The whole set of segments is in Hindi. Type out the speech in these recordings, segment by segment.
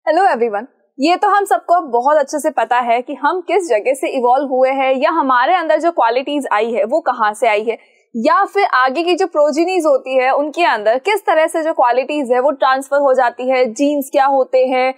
Hello everyone. ये तो हम सबको बहुत अच्छे से पता है कि हम किस जगह से इवॉल्व हुए हैं या हमारे अंदर जो क्वालिटीज आई है वो कहाँ से आई है, या फिर आगे की जो प्रोजीनीज होती है उनके अंदर किस तरह से जो क्वालिटीज है वो ट्रांसफर हो जाती है, जीन्स क्या होते हैं,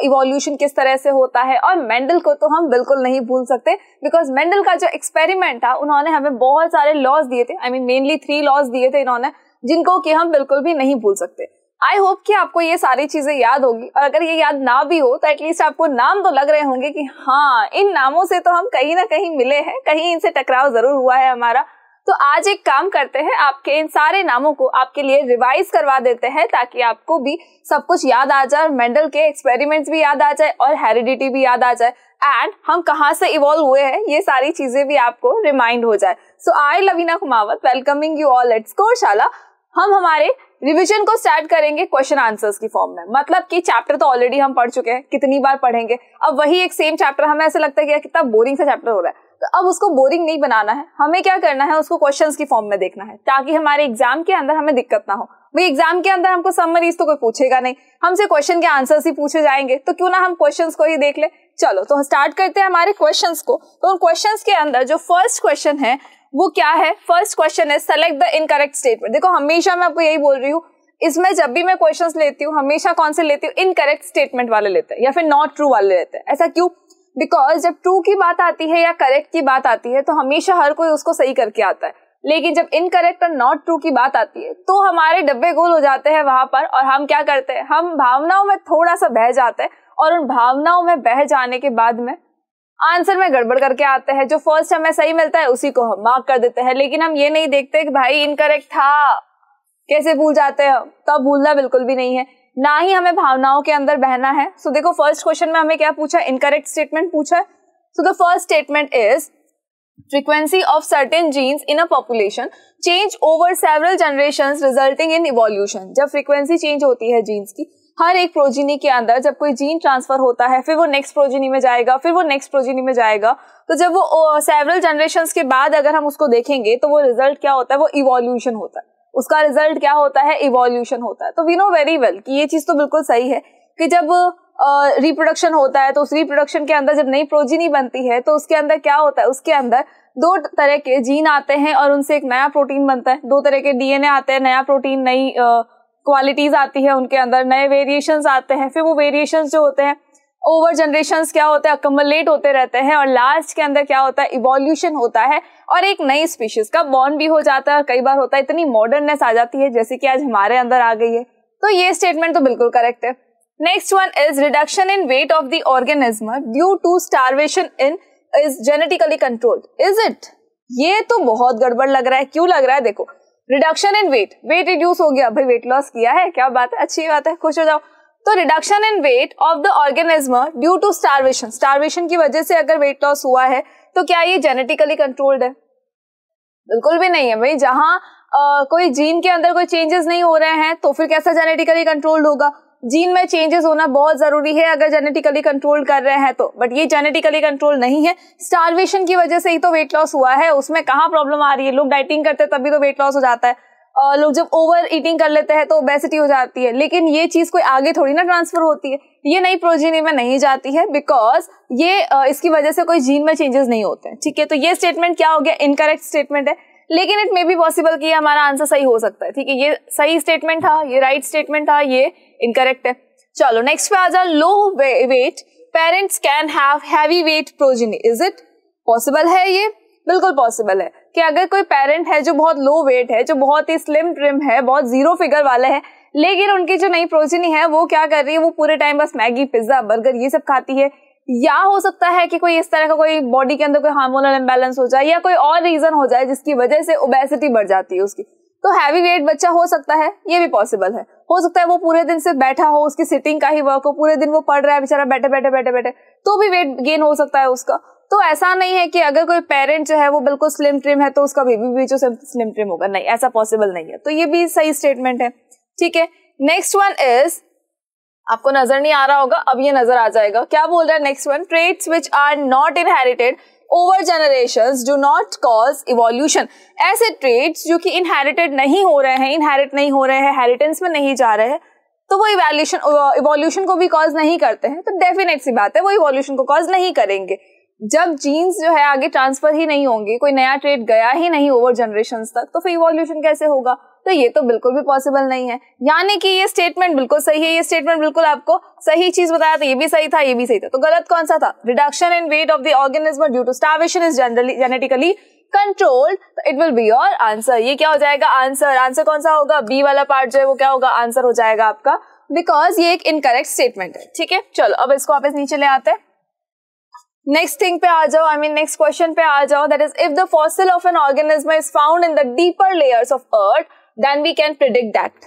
इवोल्यूशन किस तरह से होता है। और मेंडल को तो हम बिल्कुल नहीं भूल सकते, बिकॉज मेंडल का जो एक्सपेरिमेंट था उन्होंने हमें बहुत सारे लॉज दिए थे। आई मीन मेनली 3 लॉज दिए थे इन्होंने, जिनको कि हम बिल्कुल भी नहीं भूल सकते। आई होप कि आपको ये सारी चीजें याद होगी, और अगर ये याद ना भी हो तो एटलीस्ट आपको नाम तो लग रहे होंगे कि हाँ, इन नामों से तो हम कहीं ना कहीं मिले हैं, कहीं इनसे टकराव जरूर हुआ है हमारा। तो आज एक काम करते हैं, आपके इन सारे नामों को आपके लिए रिवाइज करवा देते हैं ताकि आपको भी सब कुछ याद आ जाए, मेंडल के एक्सपेरिमेंट्स भी याद आ जाए और हेरिडिटी भी याद आ जाए, एंड हम कहाँ से इवॉल्व हुए हैं ये सारी चीजें भी आपको रिमाइंड हो जाए। So I Lavina Kumawat welcoming you all at Scoreshala. हम हमारे रिवीजन को स्टार्ट करेंगे क्वेश्चन आंसर्स की फॉर्म में। मतलब कि चैप्टर तो ऑलरेडी हम पढ़ चुके हैं, कितनी बार पढ़ेंगे, अब वही एक सेम चैप्टर हमें ऐसा लगता है कि कितना बोरिंग सा चैप्टर हो रहा है। तो अब उसको बोरिंग नहीं बनाना है, हमें क्या करना है, उसको क्वेश्चंस की फॉर्म में देखना है ताकि हमारे एग्जाम के अंदर हमें दिक्कत ना हो। भाई एग्जाम के अंदर हमको समरीज तो कोई पूछेगा नहीं, हमसे क्वेश्चन के आंसर्स ही पूछे जाएंगे, तो क्यों ना हम क्वेश्चंस को ही देख ले। चलो तो स्टार्ट करते हैं हमारे क्वेश्चंस को। तो उन क्वेश्चंस के अंदर जो फर्स्ट क्वेश्चन है वो क्या है? फर्स्ट क्वेश्चन है सेलेक्ट द इनकरेक्ट स्टेटमेंट। देखो हमेशा मैं आपको यही बोल रही हूँ, इसमें जब भी मैं क्वेश्चंस लेती हूँ हमेशा कौन से लेती हूँ, इनकरेक्ट स्टेटमेंट वाले लेते हैं या फिर नॉट ट्रू वाले लेते हैं। ऐसा क्यों? बिकॉज जब ट्रू की बात आती है या करेक्ट की बात आती है तो हमेशा हर कोई उसको सही करके आता है, लेकिन जब इनकरेक्ट और नॉट ट्रू की बात आती है तो हमारे डब्बे गोल हो जाते हैं वहां पर, और हम क्या करते हैं, हम भावनाओं में थोड़ा सा बह जाते हैं, और उन भावनाओं में बह जाने के बाद में आंसर में गड़बड़ करके आते हैं। जो फर्स्ट हमें सही मिलता है उसी को हम मार्क कर देते हैं, लेकिन हम ये नहीं देखते कि भाई इनकरेक्ट था, कैसे भूल जाते हैं। तो भूलना बिल्कुल भी नहीं है, ना ही हमें भावनाओं के अंदर बहना है। सो देखो फर्स्ट क्वेश्चन में हमें क्या पूछा, इनकरेक्ट स्टेटमेंट पूछा है। So the first statement is frequency of certain genes in a population change over several generations resulting in evolution। जब फ्रीक्वेंसी चेंज होती है जीन्स की, हर एक प्रोजीनी के अंदर जब कोई जीन ट्रांसफर होता है, फिर वो नेक्स्ट प्रोजीनी में जाएगा, फिर वो नेक्स्ट प्रोजीनी में जाएगा, तो जब वो सेवरल जनरेशंस के बाद अगर हम उसको देखेंगे तो वो रिजल्ट क्या होता है, वो इवोल्यूशन होता है। उसका रिजल्ट क्या होता है, इवोल्यूशन होता है। तो वी नो वेरी वेल कि ये चीज तो बिल्कुल सही है कि जब रिप्रोडक्शन होता है तो उस रिप्रोडक्शन के अंदर जब नई प्रोजीनी बनती है तो उसके अंदर क्या होता है, उसके अंदर 2 तरह के जीन आते हैं और उनसे एक नया प्रोटीन बनता है। 2 तरह के डीएनए आते हैं, नया प्रोटीन, नई क्वालिटीज आती है उनके अंदर, नए वेरिएशंस आते हैं। फिर वो वेरिएशंस जो होते हैं ओवर जनरेशंस क्या होते हैं, अकम्युलेट होते रहते हैं, और लास्ट के अंदर क्या होता है, इवोल्यूशन होता है और एक नई स्पीशीज का बॉर्न भी हो जाता है। कई बार होता है इतनी मॉडर्ननेस आ जाती है जैसे कि आज हमारे अंदर आ गई है। तो ये स्टेटमेंट तो बिल्कुल करेक्ट है। Next one is reduction in weight of the organism due to starvation in is genetically controlled, is it? ये तो बहुत गड़बड़ लग रहा है। क्यों लग रहा है? देखो रिडक्शन इन वेट रिड्यूस हो गया, भाई वेट लॉस किया है, क्या बात है, अच्छी बात है, खुश हो जाओ। तो reduction in weight of the organism due to starvation, starvation की वजह से अगर वेट लॉस हुआ है तो क्या ये जेनेटिकली कंट्रोल्ड है? बिल्कुल भी नहीं है भाई। जहां कोई जीन के अंदर कोई चेंजेस नहीं हो रहे हैं तो फिर कैसा जेनेटिकली कंट्रोल्ड होगा? जीन में चेंजेस होना बहुत जरूरी है अगर जेनेटिकली कंट्रोल कर रहे हैं तो, बट ये जेनेटिकली कंट्रोल नहीं है। स्टारवेशन की वजह से ही तो वेट लॉस हुआ है, उसमें कहाँ प्रॉब्लम आ रही है? लोग डाइटिंग करते हैं तभी तो वेट लॉस हो जाता है, लोग जब ओवर ईटिंग कर लेते हैं तो ओबेसिटी हो जाती है, लेकिन ये चीज कोई आगे थोड़ी ना ट्रांसफर होती है, ये नई प्रोजीनी में नहीं जाती है, बिकॉज ये इसकी वजह से कोई जीन में चेंजेस नहीं होते हैं। ठीक है, तो ये स्टेटमेंट क्या हो गया, इनकरेक्ट स्टेटमेंट है, लेकिन इट मे बी पॉसिबल कि हमारा आंसर सही हो सकता है। ठीक है, ये सही स्टेटमेंट था, ये राइट स्टेटमेंट था, ये इनकरेक्ट है। चलो नेक्स्ट पे आ जाओ, low weight parents can have heavy weight progeny, is it possible है? ये बिल्कुल पॉसिबल है कि अगर कोई पेरेंट है जो बहुत लो वेट है, जो बहुत ही स्लिम ट्रिम है, बहुत जीरो फिगर वाले हैं, लेकिन उनकी जो नई प्रोजेनी है वो क्या कर रही है, वो पूरे टाइम बस मैगी, पिज्जा, बर्गर ये सब खाती है, या हो सकता है कि कोई इस तरह का कोई बॉडी के अंदर कोई हार्मोनल इम्बैलेंस हो जाए या कोई और रीजन हो जाए जिसकी वजह से ओबेसिटी बढ़ जाती है उसकी, तो हैवी वेट बच्चा हो सकता है, ये भी पॉसिबल है। हो सकता है वो पूरे दिन से बैठा हो, उसकी सिटिंग का ही वर्क हो, पूरे दिन वो पढ़ रहा है बेचारा बैठे बैठे बैठे बैठे, तो भी वेट गेन हो सकता है उसका। तो ऐसा नहीं है कि अगर कोई पेरेंट जो है वो बिल्कुल स्लिम ट्रिम है तो उसका बेबी भी जो स्लिम ट्रिम होगा, नहीं, ऐसा पॉसिबल नहीं है। तो ये भी सही स्टेटमेंट है। ठीक है, नेक्स्ट वन इज, आपको नजर नहीं आ रहा होगा, अब ये नजर आ जाएगा। क्या बोल रहा है next one, traits which are not inherited over generations do not cause evolution. ऐसे ट्रेट्स जो कि इनहेरिटेड नहीं हो रहे हैं, इनहेरिट नहीं हो रहे हैं, हेरिटेंस में नहीं जा रहे हैं, तो वो इवोल्यूशन को भी कॉज नहीं करते हैं, तो डेफिनेट सी बात है वो इवोल्यूशन को कॉज नहीं करेंगे। जब जीन्स जो है आगे ट्रांसफर ही नहीं होंगे, कोई नया ट्रेट गया ही नहीं ओवर जनरेशंस तक, तो फिर इवोल्यूशन कैसे होगा? तो ये तो बिल्कुल भी पॉसिबल नहीं है। यानी कि ये स्टेटमेंट बिल्कुल सही है, ये स्टेटमेंट बिल्कुल आपको सही चीज बताया था, ये भी सही था, ये भी सही था। तो गलत कौन सा था? Reduction in weight of the organism due to starvation is generally genetically controlled, तो it will be your answer. ये क्या हो जाएगा? आंसर। आंसर कौन सा होगा? बी वाला पार्ट जो है वो क्या होगा? आंसर हो जाएगा आपका, बिकॉज ये एक इनकरेक्ट स्टेटमेंट है। ठीक है, चलो अब इसको वापस नीचे ले आते हैं। नेक्स्ट थिंग पे आ जाओ, नेक्स्ट क्वेश्चन पे आ जाओ, that is if the fossil of an organism is found in the deeper layers of earth then we can predict that.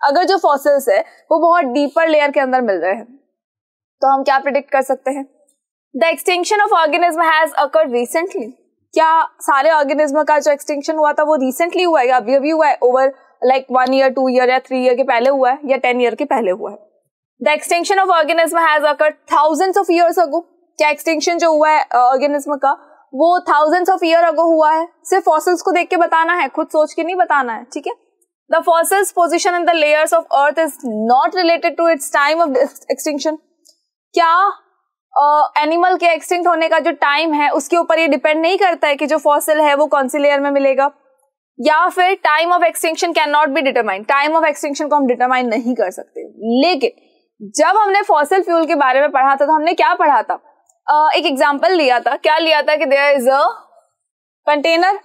अगर जो फॉसिल्स है वो बहुत डीपर लेयर के अंदर मिल रहे हैं तो हम क्या प्रिडिक्ट कर सकते हैं? The extinction of organism has occurred recently. क्या सारे ऑर्गेनिज्म का जो एक्सटिंक्शन हुआ था वो रिसेंटली हुआ है या अभी अभी हुआ है? ओवर लाइक 1 ईयर, 2 ईयर या 3 ईयर के पहले हुआ है या 10 ईयर के पहले हुआ है? The extinction of organism has occurred thousands of years अगो। क्या एक्सटिंक्शन जो हुआ है ऑर्गेनिज्म का वो थाउजेंड्स ऑफ ईयर अगो हुआ है? सिर्फ फॉसिल्स को देख के बताना है, खुद सोच के नहीं बताना है। ठीक है, the fossils position in the layers of earth is not related to its time of extinction. क्या एनिमल के एक्सटिंक्ट होने का जो टाइम है उसके ऊपर ये डिपेंड नहीं करता है कि जो फॉसिल है वो कौन सी लेयर में मिलेगा? या फिर time of extinction can not be determine, time of extinction को हम डिटरमाइन नहीं कर सकते। लेकिन जब हमने फॉसिल फ्यूल के बारे में पढ़ा था तो हमने क्या पढ़ा था? एक एग्जांपल लिया था। क्या लिया था कि देयर इज अ कंटेनर।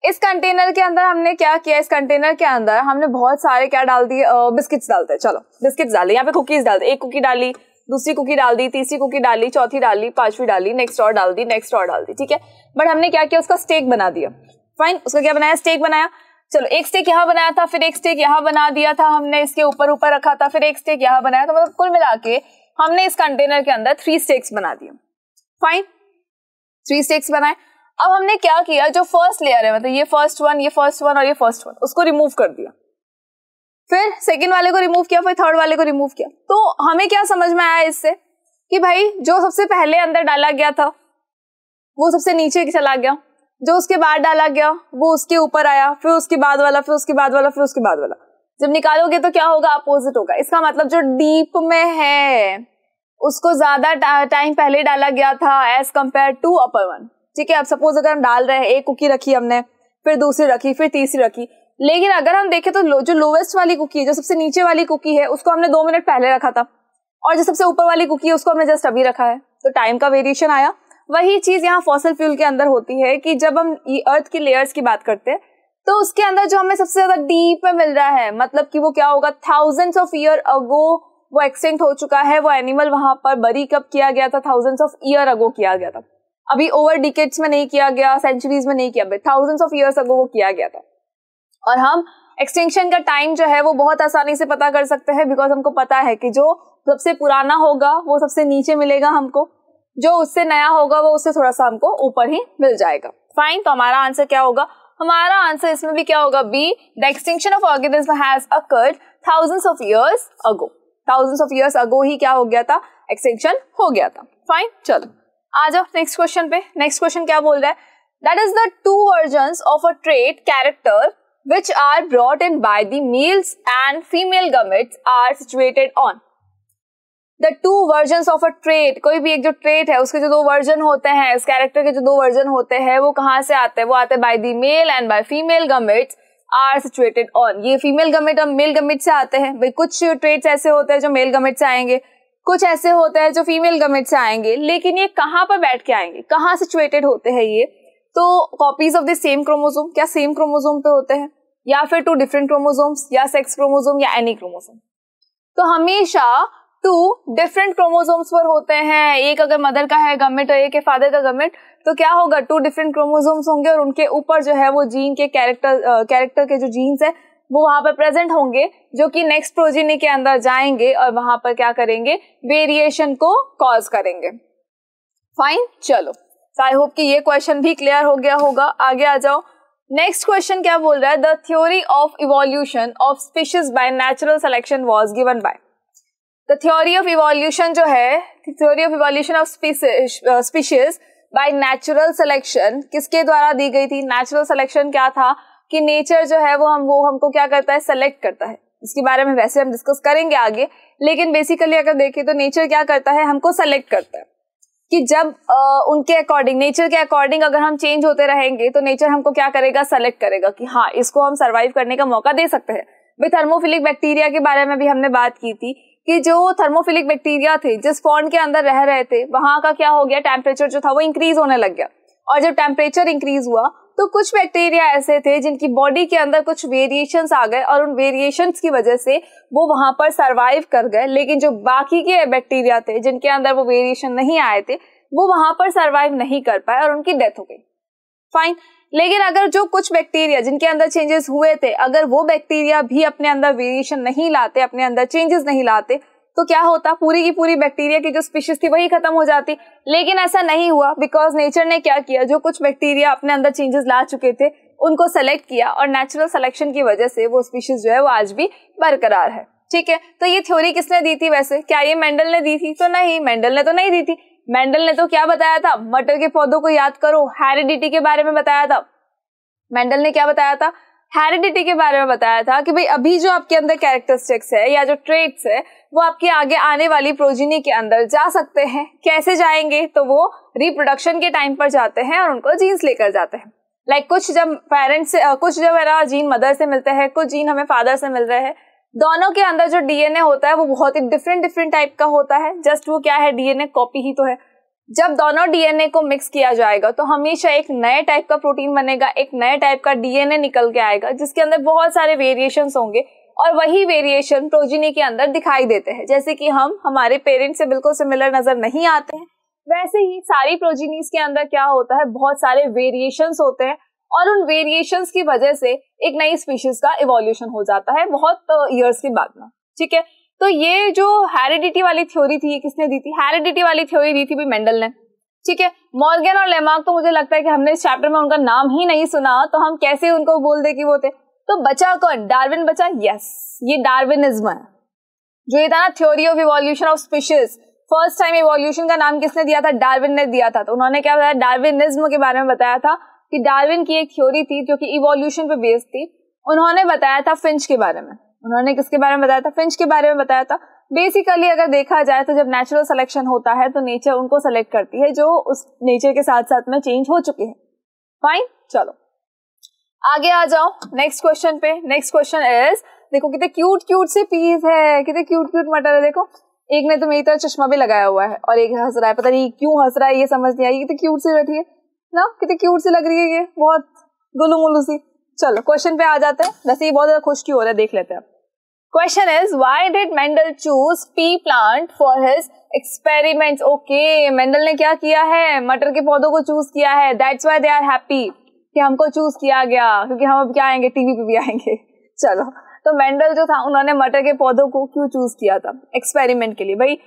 इस कंटेनर के अंदर हमने क्या किया? इस कंटेनर के अंदर हमने बहुत सारे क्या डाल दिए? बिस्किट्स डालते हैं। चलो बिस्किट्स डाले, यहाँ पे कुकीज डालते, एक कुकी डाली, दूसरी कुकी डाल दी, तीसरी कुकी डाली, चौथी डाली, पांचवी डाली, नेक्स्ट और डाल दी, नेक्स्ट और डाल दी। ठीक है, बट हमने क्या किया? उसका स्टेक बना दिया। फाइन, उसका क्या बनाया? स्टेक बनाया। चलो एक स्टेक यहाँ बनाया था, फिर एक स्टेक यहाँ बना दिया था हमने, इसके ऊपर ऊपर रखा था, फिर एक स्टेक यहाँ बनाया, तो मतलब कुल मिला के हमने इस कंटेनर के अंदर 3 स्टेक्स बना दिए। फाइन, 3 स्टेक्स बनाए। अब हमने क्या किया? जो फर्स्ट लेयर है, मतलब ये फर्स्ट वन, ये फर्स्ट वन और ये फर्स्ट वन, उसको रिमूव कर दिया। फिर सेकंड वाले को रिमूव किया, फिर थर्ड वाले को रिमूव किया। तो हमें क्या समझ में आया इससे कि भाई जो सबसे पहले अंदर डाला गया था वो सबसे नीचे चला गया, जो उसके बाद डाला गया वो उसके ऊपर आया, फिर उसके बाद वाला, फिर उसके बाद वाला, फिर उसके बाद वाला। जब निकालोगे तो क्या होगा? अपोजिट होगा। इसका मतलब जो डीप में है उसको ज्यादा टाइम पहले डाला गया था as compared to upper one. ठीक है, अब सपोज अगर हम डाल रहे हैं, एक कुकी रखी हमने, फिर दूसरी रखी, फिर तीसरी रखी, लेकिन अगर हम देखें तो जो लोवेस्ट वाली कुकी है, जो सबसे नीचे वाली कुकी है, उसको हमने 2 मिनट पहले रखा था, और जो सबसे ऊपर वाली कुकी है उसको हमने जस्ट अभी रखा है, तो टाइम का वेरिएशन आया। वही चीज यहाँ फॉसिल फ्यूल के अंदर होती है कि जब हम अर्थ की लेयर्स की बात करते हैं तो उसके अंदर जो हमें सबसे ज्यादा डीप में मिल रहा है, मतलब कि वो क्या होगा? थाउजेंड्स ऑफ ईयर अगो वो एक्सटिंक्ट हो चुका है, वो एनिमल वहां पर बरी कब किया गया था? थाउजेंड्स ऑफ ईयर अगो किया गया था। अभी ओवर डिकेड्स में नहीं किया गया, सेंचुरीज में नहीं किया, थाउजेंड्स ऑफ ईयर्स अगो वो किया गया था। और हम एक्सटिंक्शन का टाइम जो है वो बहुत आसानी से पता कर सकते हैं, बिकॉज हमको पता है कि जो सबसे पुराना होगा वो सबसे नीचे मिलेगा हमको, जो उससे नया होगा वो उससे थोड़ा सा हमको ऊपर ही मिल जाएगा। फाइन, तो हमारा आंसर क्या होगा? हमारा आंसर इसमें भी क्या होगा? B, the extinction of organism has occurred thousands of years ago. Thousands of years ago ही क्या हो गया था? एक्सटिंक्शन हो गया था। फाइन, चलो आ जाओ नेक्स्ट क्वेश्चन पे। नेक्स्ट क्वेश्चन क्या बोल रहा है? That is the 2 versions of a trait character which are brought in by the males and female gametes are situated on the 2 versions of a trait। कोई भी एक जो ट्रेट है उसके जो 2 वर्जन होते हैं, इस कैरेक्टर के जो 2 वर्जन होते हैं वो कहाँ से आते हैं? वो आते हैं by the male and by female gametes are situated on। ये फीमेल गमेट और मेल गमेट से आते हैं। भाई कुछ ट्रेट्स ऐसे होते हैं जो मेल गमेट से आएंगे, कुछ ऐसे होते हैं जो फीमेल गमेट से आएंगे, लेकिन ये कहाँ पर बैठ के आएंगे? कहाँ सिचुएटेड होते हैं ये? तो copies of the same chromosome. क्या सेम क्रोमोसोम पे होते हैं, या फिर 2 डिफरेंट क्रोमोसोम्स, या सेक्स क्रोमोसोम, या एनी क्रोमोसोम? तो हमेशा 2 डिफरेंट क्रोमोसोम्स पर होते हैं। एक अगर मदर का है गमेट और एक है फादर का गमेट, तो क्या होगा? 2 डिफरेंट क्रोमोसोम्स होंगे और उनके ऊपर जो है वो जीन के कैरेक्टर के जो जीन्स है वो वहां पर प्रेजेंट होंगे, जो कि नेक्स्ट प्रोजेनी के अंदर जाएंगे और वहां पर क्या करेंगे? वेरिएशन को कॉज करेंगे। फाइन, चलो आई होप कि ये क्वेश्चन भी क्लियर हो गया होगा। आगे आ जाओ। नेक्स्ट क्वेश्चन क्या बोल रहा है? The theory of evolution of species by natural selection was given by. The theory of evolution जो है, theory of evolution of species by natural selection किसके द्वारा दी गई थी? नेचुरल सिलेक्शन क्या था कि नेचर जो है वो हमको क्या करता है? सेलेक्ट करता है। इसके बारे में वैसे हम डिस्कस करेंगे आगे, लेकिन बेसिकली अगर देखें तो नेचर क्या करता है, हमको सेलेक्ट करता है कि जब उनके अकॉर्डिंग, नेचर के अकॉर्डिंग अगर हम चेंज होते रहेंगे तो नेचर हमको क्या करेगा, सेलेक्ट करेगा कि हाँ इसको हम सर्वाइव करने का मौका दे सकते हैं। भाई थर्मोफिलिक बैक्टीरिया के बारे में भी हमने बात की थी कि जो थर्मोफिलिक बैक्टीरिया थे जिस पॉन्ड के अंदर रह रहे थे वहां का क्या हो गया, टेम्परेचर जो था वो इंक्रीज होने लग गया, और जब टेम्परेचर इंक्रीज हुआ तो कुछ बैक्टीरिया ऐसे थे जिनकी बॉडी के अंदर कुछ वेरिएशंस आ गए और उन वेरिएशंस की वजह से वो वहां पर सरवाइव कर गए, लेकिन जो बाकी के बैक्टीरिया थे जिनके अंदर वो वेरिएशन नहीं आए थे वो वहां पर सरवाइव नहीं कर पाए और उनकी डेथ हो गई। फाइन, लेकिन अगर जो कुछ बैक्टीरिया जिनके अंदर चेंजेस हुए थे, अगर वो बैक्टीरिया भी अपने अंदर वेरिएशन नहीं लाते, अपने अंदर चेंजेस नहीं लाते, तो क्या होता, पूरी की पूरी बैक्टीरिया की जो स्पीशीज थी वही खत्म हो जाती। लेकिन ऐसा नहीं हुआ, बिकॉज नेचर ने क्या किया, जो कुछ बैक्टीरिया अपने अंदर चेंजेस ला चुके थे उनको सेलेक्ट किया और नेचुरल सिलेक्शन की वजह से वो स्पीशीज जो है वो आज भी बरकरार है। ठीक है, तो ये थ्योरी किसने दी थी वैसे, क्या ये मेंडल ने दी थी? तो नहीं, मेंडल ने तो नहीं दी थी। मेंडल ने तो क्या बताया था, मटर के पौधों को याद करो, हेरिडिटी के बारे में बताया था। मेंडल ने क्या बताया था, हेरिडिटी के बारे में बताया था कि भाई अभी जो आपके अंदर कैरेक्टरिस्टिक्स है या जो ट्रेट्स है वो आपके आगे आने वाली प्रोजीनी के अंदर जा सकते हैं। कैसे जाएंगे, तो वो रिप्रोडक्शन के टाइम पर जाते हैं और उनको जीन्स लेकर जाते हैं। लाइक कुछ जब पेरेंट्स से, कुछ जब है जीन मदर से मिलते हैं, कुछ जीन हमें फादर से मिल रहे हैं। दोनों के अंदर जो डीएनए होता है वो बहुत ही डिफरेंट टाइप का होता है। जस्ट वो क्या है, डीएनए कॉपी ही तो है। जब दोनों डीएनए को मिक्स किया जाएगा तो हमेशा एक नए टाइप का प्रोटीन बनेगा, एक नए टाइप का डीएनए निकल के आएगा जिसके अंदर बहुत सारे वेरिएशंस होंगे और वही वेरिएशन प्रोजीनी के अंदर दिखाई देते हैं। जैसे कि हम हमारे पेरेंट्स से बिल्कुल सिमिलर नजर नहीं आते हैं, वैसे ही सारी प्रोजीनीज के अंदर क्या होता है, बहुत सारे वेरिएशंस होते हैं और उन वेरिएशंस की वजह से एक नई स्पीशीज का इवोल्यूशन हो जाता है बहुत ईयर्स के बाद में। ठीक है, तो ये जो हेरिडिटी वाली थ्योरी थी ये किसने दी थी? हेरिडिटी वाली थ्योरी दी थी भी मेंडल ने। ठीक है, मॉर्गन और लेमार्क तो मुझे लगता है कि हमने इस चैप्टर में उनका नाम ही नहीं सुना, तो हम कैसे उनको बोल दे कि वो थे। तो बचा कौन, डार्विन बचा। यस, ये डार्विनिज्म है जो ये था ना, theory of evolution of species. First time evolution का नाम किसने दिया था? डार्विन ने दिया था। तो उन्होंने क्या बताया, डार्विनिज्म के बारे में बताया था कि डार्विन की एक थ्योरी थी जो कि इवोल्यूशन पे बेस्ड थी। उन्होंने बताया था फिंच के बारे में। उन्होंने किसके बारे में बताया था? फिंच के बारे में बताया था। बेसिकली अगर देखा जाए तो जब नेचुरल सिलेक्शन होता है तो नेचर उनको सेलेक्ट करती है जो उस नेचर के साथ साथ में चेंज हो चुके हैं। फाइन, चलो आगे आ जाओ नेक्स्ट क्वेश्चन पे। नेक्स्ट क्वेश्चन इज, देखो कितने क्यूट क्यूट से पीस है, कितने क्यूट क्यूट मटर है। देखो एक ने तो मेरी तरह चश्मा भी लगाया हुआ है और एक हंस रहा है, पता नहीं क्यों हंस रहा है, ये समझ नहीं आई। कितनी क्यूट सी बैठी है ना, कितनी क्यूट सी लग रही है, ये बहुत गुलू मुलू सी। चलो क्वेश्चन पे आ जाते हैं। वैसे ये बहुत ज्यादा खुश क्यों हो रहा है, देख लेते हैं। Question is, why did Mendel choose P plant for his experiments? Okay, Mendel ने क्या किया है, मटर के पौधों को चूज किया है। That's why they are happy कि हमको चूज किया गया, क्योंकि हम अब क्या आएंगे, टीवी पे भी आएंगे। चलो, तो मेंडल जो था उन्होंने मटर के पौधों को क्यों चूज किया था एक्सपेरिमेंट के लिए? भाई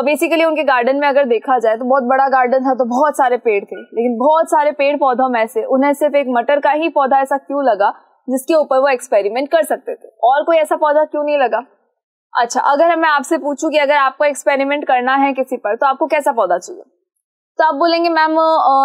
बेसिकली उनके गार्डन में अगर देखा जाए तो बहुत बड़ा गार्डन था, तो बहुत सारे पेड़ थे, लेकिन बहुत सारे पेड़ पौधों में से उन्हें सिर्फ एक मटर का ही पौधा ऐसा क्यों लगा जिसके ऊपर वो एक्सपेरिमेंट कर सकते थे, और कोई ऐसा पौधा क्यों नहीं लगा? अच्छा, अगर मैं आपसे पूछूं कि अगर आपको एक्सपेरिमेंट करना है किसी पर तो आपको कैसा पौधा चाहिए, तो आप बोलेंगे मैम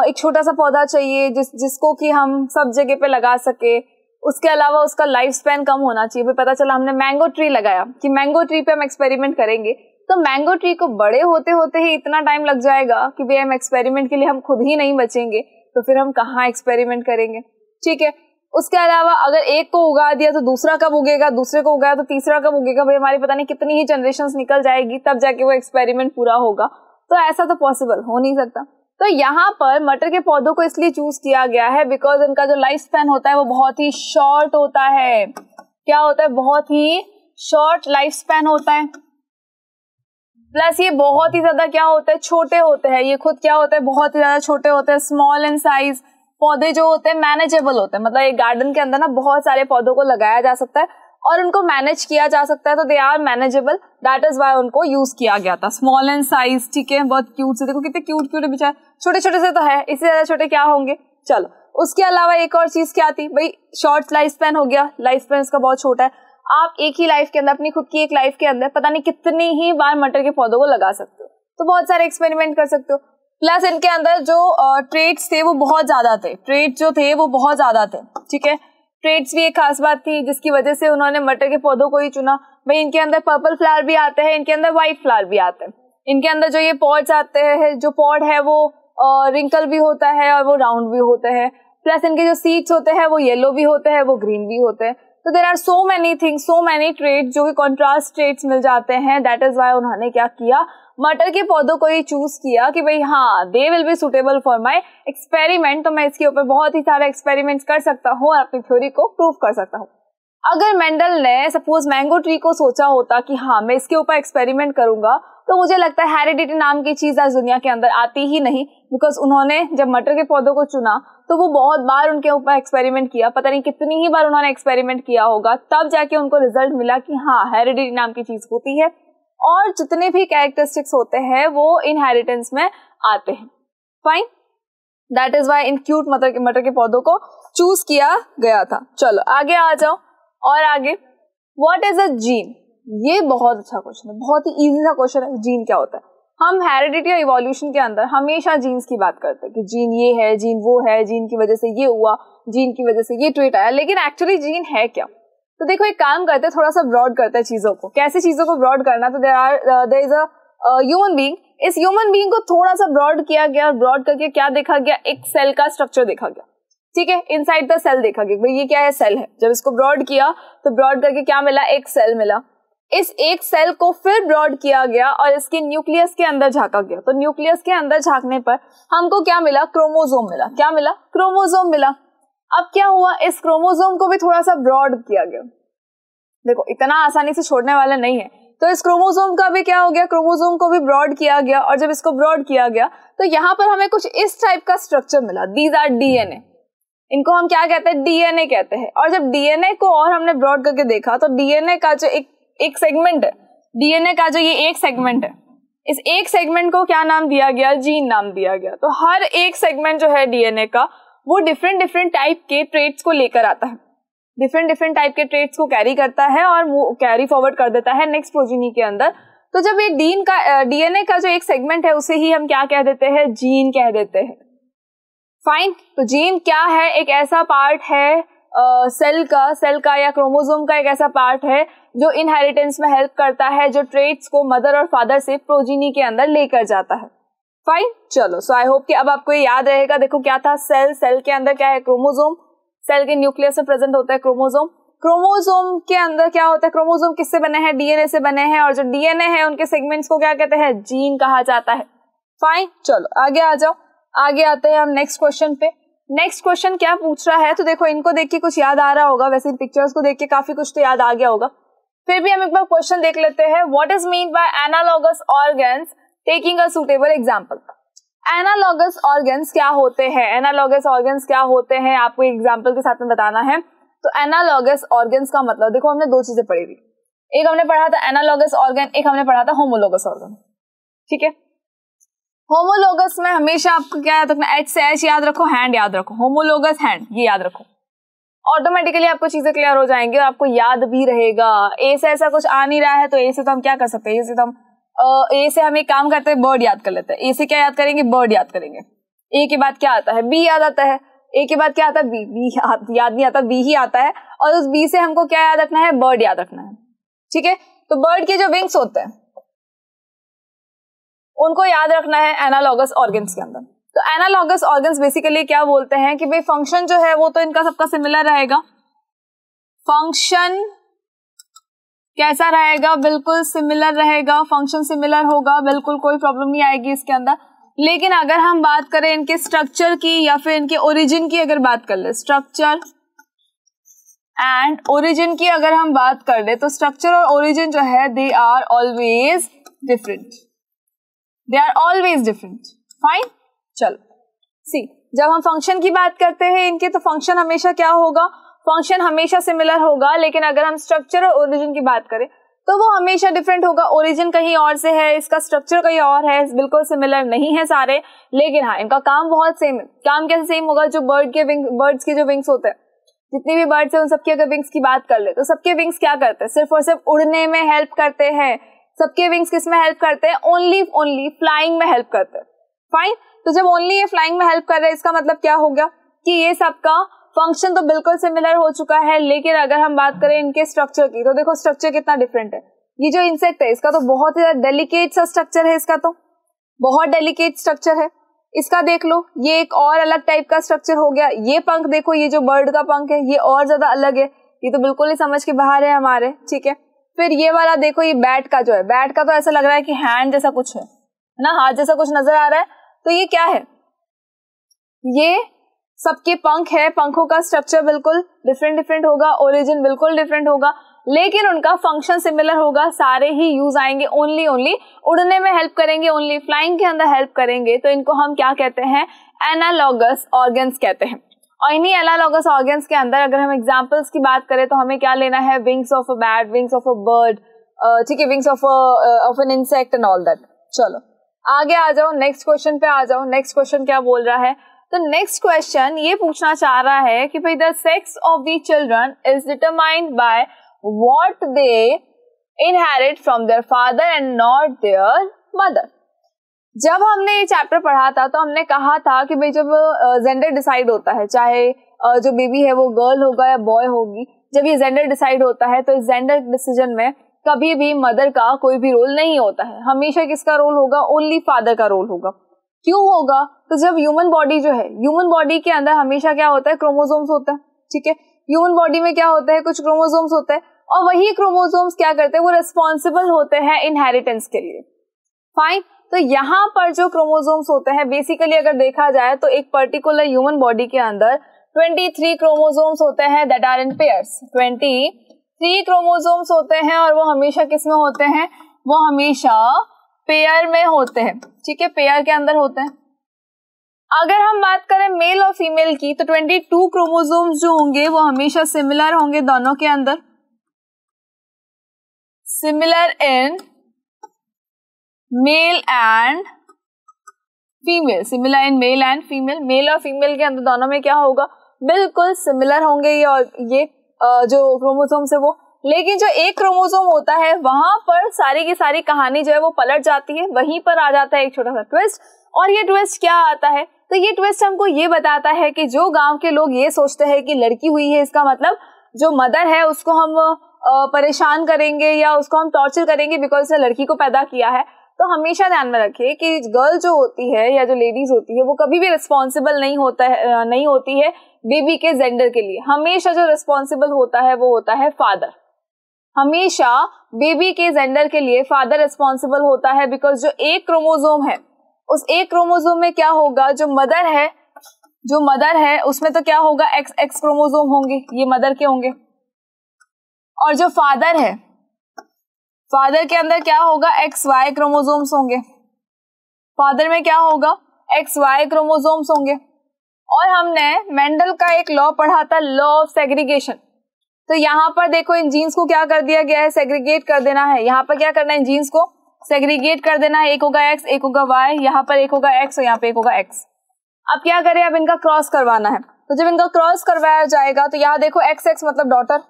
एक छोटा सा पौधा चाहिए जिसको कि हम सब जगह पे लगा सके, उसके अलावा उसका लाइफ स्पैन कम होना चाहिए। पता चला हमने मैंगो ट्री लगाया कि मैंगो ट्री पे हम एक्सपेरिमेंट करेंगे, तो मैंगो ट्री को बड़े होते होते ही इतना टाइम लग जाएगा कि भाई हम एक्सपेरिमेंट के लिए हम खुद ही नहीं बचेंगे, तो फिर हम कहाँ एक्सपेरिमेंट करेंगे? ठीक है, उसके अलावा अगर एक को उगा दिया तो दूसरा कब उगेगा, दूसरे को उगाया तो तीसरा कब उगेगा, भाई हमारी पता नहीं कितनी ही जनरेशंस निकल जाएगी तब जाके वो एक्सपेरिमेंट पूरा होगा। तो ऐसा तो पॉसिबल हो नहीं सकता। तो यहाँ पर मटर के पौधों को इसलिए चूज किया गया है बिकॉज उनका जो लाइफ स्पैन होता है वो बहुत ही शॉर्ट होता है। क्या होता है? बहुत ही शॉर्ट लाइफ स्पैन होता है। प्लस ये बहुत ही ज्यादा क्या होता है, छोटे होते हैं। ये खुद क्या होता है, बहुत ही ज्यादा छोटे होते हैं, स्मॉल इन साइज। पौधे जो होते हैं मैनेजेबल होते हैं, मतलब एक गार्डन के अंदर ना बहुत सारे पौधों को लगाया जा सकता है और उनको मैनेज किया जा सकता है, तो they are manageable. That is why उनको यूज किया गया था। स्मॉल इन साइज, ठीक है, बहुत क्यूट से। देखो कितने क्यूट क्यूट बेचारे, छोटे छोटे से तो है, इससे ज्यादा छोटे क्या होंगे। चलो, उसके अलावा एक और चीज क्या थी भाई, शॉर्ट लाइफ स्पैन हो गया, लाइफ स्पैन इसका बहुत छोटा है। आप एक ही लाइफ के अंदर, अपनी खुद की एक लाइफ के अंदर पता नहीं कितनी ही बार मटर के पौधों को लगा सकते हो, तो बहुत सारे एक्सपेरिमेंट कर सकते हो। प्लस इनके अंदर जो ट्रेट्स थे वो बहुत ज्यादा थे, ट्रेट जो थे वो बहुत ज्यादा थे, ठीक है। ट्रेड्स भी एक खास बात थी जिसकी वजह से उन्होंने मटर के पौधों को ही चुना। भाई इनके अंदर पर्पल फ्लावर भी आते हैं, इनके अंदर व्हाइट फ्लावर भी आते हैं, इनके अंदर जो ये पॉड्स आते हैं, जो पॉड है वो रिंकल भी होता है और वो राउंड भी होते हैं, प्लस इनके जो सीड्स होते हैं वो येलो भी होते हैं, वो ग्रीन भी होते हैं। तो there are so many things, so many traits जो कि कॉन्ट्रास्ट ट्रेड्स मिल जाते हैं। दैट इज व्हाई उन्होंने क्या किया, मटर के पौधों को ही चूज किया कि भाई हाँ they will be suitable for my experiment. तो मैं इसके ऊपर बहुत ही सारे एक्सपेरिमेंट्स कर सकता हूँ और अपनी थ्योरी को प्रूव कर सकता हूँ। अगर मेंडल ने सपोज मैंगो ट्री को सोचा होता कि हाँ मैं इसके ऊपर एक्सपेरिमेंट करूंगा, तो मुझे लगता है हेरिडिटी नाम की चीज आज दुनिया के अंदर आती ही नहीं, बिकॉज उन्होंने जब मटर के पौधों को चुना तो वो बहुत बार उनके ऊपर एक्सपेरिमेंट किया, पता नहीं कितनी ही बार उन्होंने एक्सपेरिमेंट किया होगा, तब जाके उनको रिजल्ट मिला कि हाँ हेरिडिटी नाम की चीज होती है और जितने भी कैरेक्टरिस्टिक्स होते हैं वो इनहेरिटेंस में आते हैं। Fine, that is why in cute मटर के पौधों को चूज किया गया था। चलो आगे आ जाओ और आगे, व्हाट इज अ जीन? ये बहुत अच्छा क्वेश्चन है, बहुत ही इजी सा क्वेश्चन है। जीन क्या होता है? हम हेरिडिटी और इवोल्यूशन के अंदर हमेशा जीन्स की बात करते हैं कि जीन ये है, जीन वो है, जीन की वजह से ये हुआ, जीन की वजह से ये ट्रेट आया, लेकिन एक्चुअली जीन है क्या? तो देखो एक काम करते हैं, थोड़ा सा ब्रॉड करते हैं चीजों को। कैसे चीजों को ब्रॉड करना? तो there is a human being. इस ह्यूमन बीइंग को थोड़ा सा ब्रॉड किया गया और ब्रॉड करके क्या देखा गया, एक सेल का स्ट्रक्चर देखा गया। ठीक है, इनसाइड द सेल देखा गया, भाई ये क्या है, सेल है। जब इसको ब्रॉड किया तो ब्रॉड करके क्या मिला, एक सेल मिला। इस एक सेल को फिर ब्रॉड किया गया और इसके न्यूक्लियस के अंदर झांका गया। तो न्यूक्लियस के अंदर झांकने पर हमको क्या मिला, क्रोमोसोम मिला। क्या मिला? क्रोमोसोम मिला। अब क्या हुआ, इस क्रोमोसोम को भी थोड़ा सा ब्रॉड किया गया। देखो इतना आसानी से छोड़ने वाला नहीं है, तो इस क्रोमोसोम का भी क्या हो गया, क्रोमोसोम को भी ब्रॉड किया गया। और जब इसको ब्रॉड किया गया तो यहाँ पर हमें कुछ इस टाइप का स्ट्रक्चर मिला। These are DNA. इनको हम क्या कहते हैं, डीएनए कहते हैं। और जब डीएनए को और हमने ब्रॉड करके देखा तो डीएनए का जो एक सेगमेंट है, डीएनए का जो ये एक सेगमेंट है, इस एक सेगमेंट को क्या नाम दिया गया, जीन नाम दिया गया। तो हर एक सेगमेंट जो है डीएनए का वो डिफरेंट टाइप के ट्रेट्स को लेकर आता है, डिफरेंट टाइप के ट्रेट्स को कैरी करता है और वो कैरी फॉरवर्ड कर देता है नेक्स्ट प्रोजीनी के अंदर। तो जब ये डीएनए का जो एक सेगमेंट है उसे ही हम क्या कह देते हैं, जीन कह देते हैं। फाइन, तो जीन क्या है, एक ऐसा पार्ट है सेल का या क्रोमोसोम का एक ऐसा पार्ट है जो इनहेरिटेंस में हेल्प करता है, जो ट्रेट्स को मदर और फादर से प्रोजीनी के अंदर लेकर जाता है। फाइन, चलो सो आई होप कि अब आपको ये याद रहेगा। देखो क्या था, सेल के अंदर क्या है, क्रोमोसोम। सेल के न्यूक्लियस में प्रेजेंट होता है क्रोमोसोम। क्रोमोसोम के अंदर क्या होता है, क्रोमोसोम किससे बने हैं, डीएनए से बने हैं। और जो डीएनए है उनके सेगमेंट्स को क्या कहते हैं, जीन कहा जाता है। फाइन, चलो आगे आ जाओ। आगे आते हैं हम नेक्स्ट क्वेश्चन पे। नेक्स्ट क्वेश्चन क्या पूछ रहा है, तो देखो इनको देख के कुछ याद आ रहा होगा, वैसे इन पिक्चर्स को देख के काफी कुछ तो याद आ गया होगा, फिर भी हम एक बार क्वेश्चन देख लेते हैं। What is mean by analogous organs, taking a suitable example. Analogous organs क्या होते हैं, एनालॉगस ऑर्गन्स क्या होते हैं, आपको एग्जांपल के साथ में बताना है। तो एनालॉगस ऑर्गन्स का मतलब, देखो हमने दो चीजें पढ़ी थी, एक हमने पढ़ा था एनालॉगस ऑर्गन, एक हमने पढ़ा था होमोलोगस ऑर्गन। ठीक है, होमोलोगस में हमेशा आपको क्या याद रखना, एच से एच याद रखो, हैंड याद रखो, होमोलोगस हैंड, ये याद रखो। ऑटोमेटिकली आपको चीजें क्लियर हो जाएंगी और आपको याद भी रहेगा। ए से ऐसा कुछ आ नहीं रहा है तो ए से तो हम क्या कर सकते हैं, ए से हम एक काम करते हैं, बर्ड याद कर लेते हैं। ए से क्या याद करेंगे, बर्ड याद करेंगे। ए के बाद क्या आता है, बी याद आता है। ए के बाद क्या आता है, बी याद नहीं आता, बी ही आता है। और उस बी से हमको क्या याद रखना है, बर्ड याद रखना है। ठीक है, तो बर्ड के जो विंग्स होते हैं उनको याद रखना है एनालॉगस ऑर्गन्स के अंदर। तो एनालॉगस ऑर्गन्स बेसिकली क्या बोलते हैं कि भाई फंक्शन जो है वो तो इनका सबका सिमिलर रहेगा। फंक्शन कैसा रहेगा, बिल्कुल सिमिलर रहेगा, फंक्शन सिमिलर होगा, बिल्कुल कोई प्रॉब्लम नहीं आएगी इसके अंदर। लेकिन अगर हम बात करें इनके स्ट्रक्चर की या फिर इनके ओरिजिन की अगर बात कर ले, स्ट्रक्चर एंड ओरिजिन की अगर हम बात कर ले, तो स्ट्रक्चर और ओरिजिन जो है they are always different, they are always different. Fine, चलो सी, जब हम फंक्शन की बात करते हैं इनके, तो फंक्शन हमेशा क्या होगा, फंक्शन हमेशा सिमिलर होगा। लेकिन अगर हम स्ट्रक्चर और ओरिजिन की बात करें तो वो हमेशा डिफरेंट होगा। ओरिजिन कहीं और से है, इसका स्ट्रक्चर कहीं और है, बिल्कुल सिमिलर नहीं है सारे, लेकिन हाँ इनका काम बहुत सेम है। काम कैसे सेम होगा, जो बर्ड्स के जो विंग्स होते हैं, जितनी भी बर्ड्स है उन सबके अगर विंग्स की बात कर ले तो सबके विंग्स क्या करते हैं, सिर्फ और सिर्फ उड़ने में हेल्प करते हैं। सबके विंग्स किस में हेल्प करते हैं, ओनली फ्लाइंग में हेल्प करते हैं। फाइन, तो जब ओनली ये फ्लाइंग में हेल्प कर रहे हैं इसका मतलब क्या हो गया कि ये सबका फंक्शन तो बिल्कुल सिमिलर हो चुका है, लेकिन अगर हम बात करें इनके स्ट्रक्चर की तो देखो स्ट्रक्चर कितना डिफरेंट है। ये जो इंसेक्ट है इसका तो बहुत ही डेलिकेट सा स्ट्रक्चर है, इसका तो बहुत डेलिकेट स्ट्रक्चर है। इसका देख लो, ये एक और अलग टाइप का स्ट्रक्चर हो गया। ये पंख देखो, ये जो बर्ड का पंख है ये और ज्यादा अलग है, ये तो बिल्कुल ही समझ के बाहर है हमारे, ठीक है। फिर ये वाला देखो, ये बैट का जो है, बैट का तो ऐसा लग रहा है कि हैंड जैसा कुछ है ना, हाथ जैसा कुछ नजर आ रहा है। तो ये क्या है, ये सबके पंख है, पंखों का स्ट्रक्चर बिल्कुल डिफरेंट डिफरेंट होगा, ओरिजिन बिल्कुल डिफरेंट होगा, लेकिन उनका फंक्शन सिमिलर होगा। सारे ही यूज आएंगे, ओनली उड़ने में हेल्प करेंगे, ओनली फ्लाइंग के अंदर हेल्प करेंगे। तो इनको हम क्या कहते हैं, एनालॉगस ऑर्गन्स कहते हैं। और इन्हीं एनालॉगस ऑर्गन्स के अंदर अगर हम एग्जांपल्स की बात करें तो हमें क्या लेना है, wings of a bat, wings of a bird, ठीक है, wings of an insect and all that. चलो आगे आ जाओ, नेक्स्ट क्वेश्चन पे आ जाओ। नेक्स्ट क्वेश्चन क्या बोल रहा है, तो नेक्स्ट क्वेश्चन ये पूछना चाह रहा है कि भाई the sex of the children is determined by what they inherit from their father and not there mother. जब हमने ये चैप्टर पढ़ा था तो हमने कहा था कि भाई जब जेंडर डिसाइड होता है, चाहे जो बेबी है वो गर्ल होगा या बॉय होगी, जब ये जेंडर डिसाइड होता है तो इस जेंडर डिसीजन में कभी भी मदर का कोई भी रोल नहीं होता है। हमेशा किसका रोल होगा, ओनली फादर का रोल होगा। क्यों होगा, तो जब ह्यूमन बॉडी जो है, ह्यूमन बॉडी के अंदर हमेशा क्या होता है, क्रोमोसोम्स होता है, ठीक है। ह्यूमन बॉडी में क्या होता है, कुछ क्रोमोसोम्स होते हैं, और वही क्रोमोसोम्स क्या करते हैं, वो रिस्पॉन्सिबल होते हैं इनहेरिटेंस के लिए। फाइन, तो यहाँ पर जो क्रोमोसोम्स होते हैं बेसिकली अगर देखा जाए तो एक पर्टिकुलर ह्यूमन बॉडी के अंदर 23 क्रोमोसोम्स होते हैं that are in pairs. 23 chromosomes होते हैं और वो हमेशा किस में होते हैं, वो हमेशा पेयर में होते हैं, ठीक है, पेयर के अंदर होते हैं। अगर हम बात करें मेल और फीमेल की तो 22 क्रोमोसोम्स जो होंगे वो हमेशा सिमिलर होंगे दोनों के अंदर, similar in male and female, similar in male and female. Male और फीमेल के अंदर दोनों में क्या होगा, बिल्कुल सिमिलर होंगे ये जो क्रोमोसोम्स है वो। लेकिन जो एक क्रोमोसोम होता है वहां पर सारी की सारी कहानी जो है वो पलट जाती है, वहीं पर आ जाता है एक छोटा सा ट्विस्ट। और ये ट्विस्ट क्या आता है, तो ये ट्विस्ट हमको ये बताता है कि जो गांव के लोग ये सोचते हैं कि लड़की हुई है इसका मतलब जो मदर है उसको हम परेशान करेंगे या उसको हम टॉर्चर करेंगे बिकॉज उसने लड़की को पैदा किया है। तो हमेशा ध्यान में रखिए कि गर्ल जो होती है या जो लेडीज होती है वो कभी भी रिस्पॉन्सिबल नहीं होती है बेबी के जेंडर के लिए। हमेशा जो रिस्पॉन्सिबल होता है वो होता है फादर। हमेशा बेबी के जेंडर के लिए फादर रिस्पॉन्सिबल होता है, बिकॉज जो एक क्रोमोसोम है उस एक क्रोमोसोम में क्या होगा, जो मदर है उसमें तो क्या होगा, एक्स क्रोमोसोम होंगे, ये मदर के होंगे। और जो फादर है, फादर के अंदर क्या होगा, XY क्रोमोसोम्स होंगे। फादर में क्या होगा, XY क्रोमोसोम्स होंगे। और हमने मेंडल का एक लॉ पढ़ा था, लॉ ऑफ सेग्रीगेशन। तो यहाँ पर देखो इन जीन्स को क्या कर दिया गया है, सेग्रीगेट कर देना है। यहाँ पर क्या करना है, इन जीन्स को सेग्रीगेट कर देना है, एक होगा X एक होगा Y, यहाँ पर एक होगा X और यहाँ पे एक होगा X। अब क्या करें, अब इनका क्रॉस करवाना है। तो जब इनका क्रॉस करवाया जाएगा तो यहाँ देखो XX मतलब डॉटर,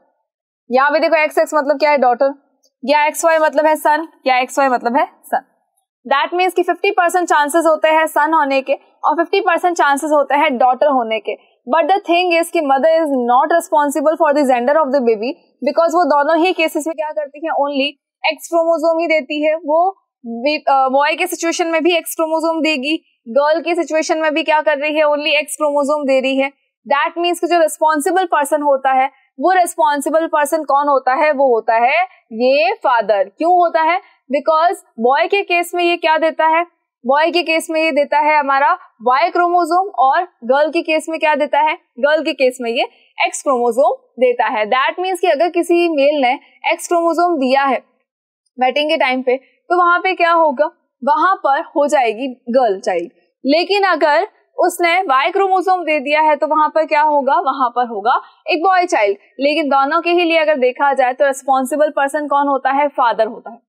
यहाँ पे देखो XX मतलब क्या है, डॉटर, या XY मतलब है सन, या XY मतलब है सन। दैट मीन्स कि 50% चांसेस होते हैं सन होने के और 50% चांसेस होते हैं डॉटर होने के। बट द थिंग इज कि mother is not responsible for the gender of the baby, because वो दोनों ही केसेस में क्या करती है, ओनली X क्रोमोसोम ही देती है। वो बॉय के सिचुएशन में भी X क्रोमोसोम देगी, गर्ल की सिचुएशन में भी क्या कर रही है, ओनली X क्रोमोसोम दे रही है। दैट मीन्स कि जो रिस्पॉन्सिबल पर्सन होता है, वो रिस्पॉन्सिबल पर्सन कौन होता है, वो होता है ये फादर। क्यों होता है, बिकॉज बॉय के केस में ये क्या देता है, बॉय के केस में ये देता है हमारा Y क्रोमोसोम, और गर्ल के केस में क्या देता है, गर्ल के केस में ये X क्रोमोसोम देता है। दैट मीन्स कि अगर किसी मेल ने X क्रोमोसोम दिया है मैटिंग के टाइम पे, तो वहां पे क्या होगा, वहां पर हो जाएगी गर्ल चाइल्ड। लेकिन अगर उसने Y क्रोमोसोम दे दिया है तो वहां पर क्या होगा, वहां पर होगा एक बॉय चाइल्ड। लेकिन दोनों के ही लिए अगर देखा जाए तो रिस्पॉन्सिबल पर्सन कौन होता है, फादर होता है।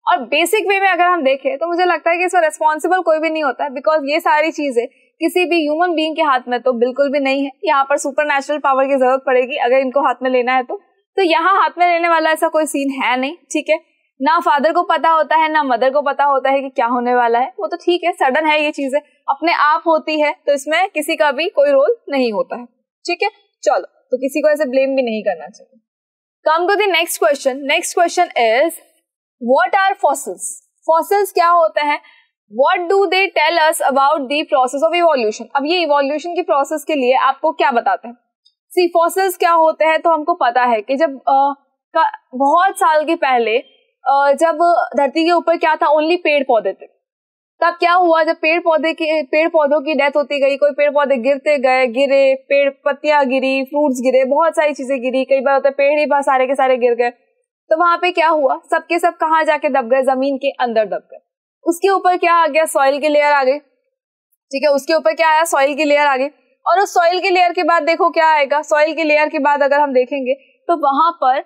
और बेसिक वे में अगर हम देखें तो मुझे लगता है कि इसमें रिस्पॉन्सिबल कोई भी नहीं होता है, बिकॉज ये सारी चीजें किसी भी ह्यूमन बीइंग के हाथ में तो बिल्कुल भी नहीं है। यहाँ पर सुपरनैचुरल पावर की जरूरत पड़ेगी अगर इनको हाथ में लेना है तो यहाँ हाथ में लेने वाला ऐसा कोई सीन है नहीं, ठीक है। ना फादर को पता होता है ना मदर को पता होता है कि क्या होने वाला है। वो तो ठीक है, सडन है, ये चीजें अपने आप होती है, तो इसमें किसी का भी कोई रोल नहीं होता है, ठीक है। चलो, तो किसी को ऐसे ब्लेम भी नहीं करना चाहिए। Come to the next question. Next question is what are fossils? Fossils क्या होते हैं? What do they tell us about the process of evolution? अब ये इवोल्यूशन की प्रोसेस के लिए आपको क्या बताते हैं? सी, फॉसिल्स क्या होते हैं, तो हमको पता है कि जब बहुत साल के पहले जब धरती के ऊपर क्या था, ओनली पेड़ पौधे थे। तब क्या हुआ, जब पेड़ पौधों की डेथ होती गई, कोई पेड़ पौधे गिरे, पेड़ पत्तियां गिरी, फ्रूट्स गिरे, बहुत सारी चीजें गिरी, कई बार होता है पेड़ ही बस सारे के सारे गिर गए, तो वहां पे क्या हुआ, सबके सब कहाँ जाके दब गए? जमीन के अंदर दब गए। उसके ऊपर क्या आ गया? सॉइल की लेयर आ गई। ठीक है, उसके ऊपर क्या आया? सॉइल की लेयर आ गई। और उस सॉइल की लेयर के बाद देखो क्या आएगा? सॉइल की लेयर के बाद अगर हम देखेंगे तो वहां पर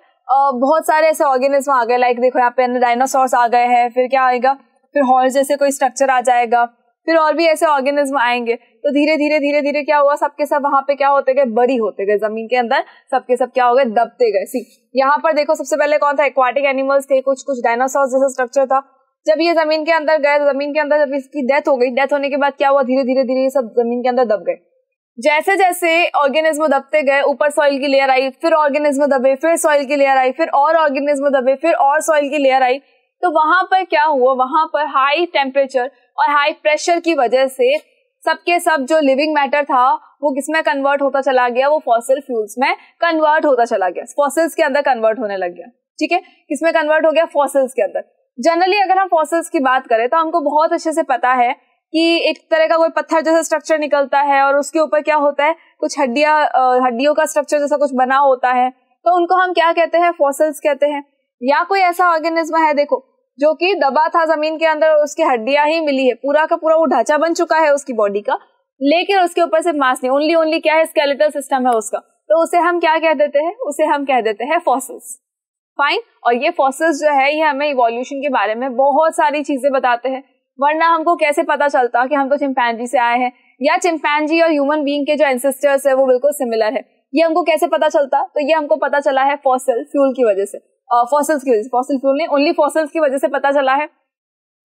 बहुत सारे ऐसे ऑर्गेनिज्म आ गए। लाइक देखो यहाँ पे डायनासोर्स आ गए हैं, फिर क्या आएगा? फिर हॉर्स जैसे कोई स्ट्रक्चर आ जाएगा, फिर और भी ऐसे ऑर्गेनिज्म आएंगे। तो धीरे धीरे क्या हुआ? सबके सब वहां पे क्या होते गए? बरी होते गए जमीन के अंदर, सबके सब क्या हो गए? दबते गए। सी, यहाँ पर देखो सबसे पहले कौन था? एक्वाटिक एनिमल्स थे, कुछ डायनासोर्स जैसा स्ट्रक्चर था। जब ये जमीन के अंदर गए, जमीन के अंदर जब इसकी डेथ हो गई, डेथ होने के बाद क्या हुआ? धीरे धीरे ये सब जमीन के अंदर दब गए। जैसे जैसे ऑर्गेनिज्म दबते गए, ऊपर सॉइल की लेयर आई, फिर ऑर्गेनिज्म दबे, फिर सॉइल की लेयर आई, फिर और ऑर्गेनिज्म दबे, फिर और सॉइल की लेयर आई। तो वहां पर क्या हुआ? वहां पर हाई टेम्परेचर और हाई प्रेशर की वजह से सबके सब जो लिविंग मैटर था वो किसमें कन्वर्ट होता चला गया? वो फॉसिल फ्यूल्स में कन्वर्ट होता चला गया, फॉसिल्स के अंदर कन्वर्ट होने लग गया। ठीक है, किसमें कन्वर्ट हो गया? फॉसिल्स के अंदर। जनरली अगर हम फॉसिल्स की बात करें तो हमको बहुत अच्छे से पता है कि एक तरह का कोई पत्थर जैसा स्ट्रक्चर निकलता है और उसके ऊपर क्या होता है? कुछ हड्डियों का स्ट्रक्चर जैसा कुछ बना होता है, तो उनको हम क्या कहते हैं? फॉसिल्स कहते हैं। या कोई ऐसा ऑर्गेनिज्म है देखो जो कि दबा था जमीन के अंदर, उसकी हड्डियां ही मिली है, पूरा का पूरा वो ढांचा बन चुका है उसकी बॉडी का, लेकिन उसके ऊपर सिर्फ मांस नहीं, ओनली क्या है? स्केलेटल सिस्टम है उसका, तो उसे हम क्या कह देते हैं? उसे हम कह देते हैं फॉसिल्स। फाइन। और ये फॉसिल्स जो है ये हमें इवोल्यूशन के बारे में बहुत सारी चीजें बताते हैं, वरना हमको कैसे पता चलता कि हम तो चिंपैंजी से आए हैं, या चिंपैंजी और ह्यूमन बीइंग के जो एंसेस्टर्स है वो बिल्कुल सिमिलर है, ये हमको कैसे पता चलता? तो ये हमको पता चला है फॉसिल फ्यूल की वजह से, फॉसिल्स की वजह से। फॉसिल फ्यूल नहीं, ओनली फॉसिल्स की वजह से पता चला है।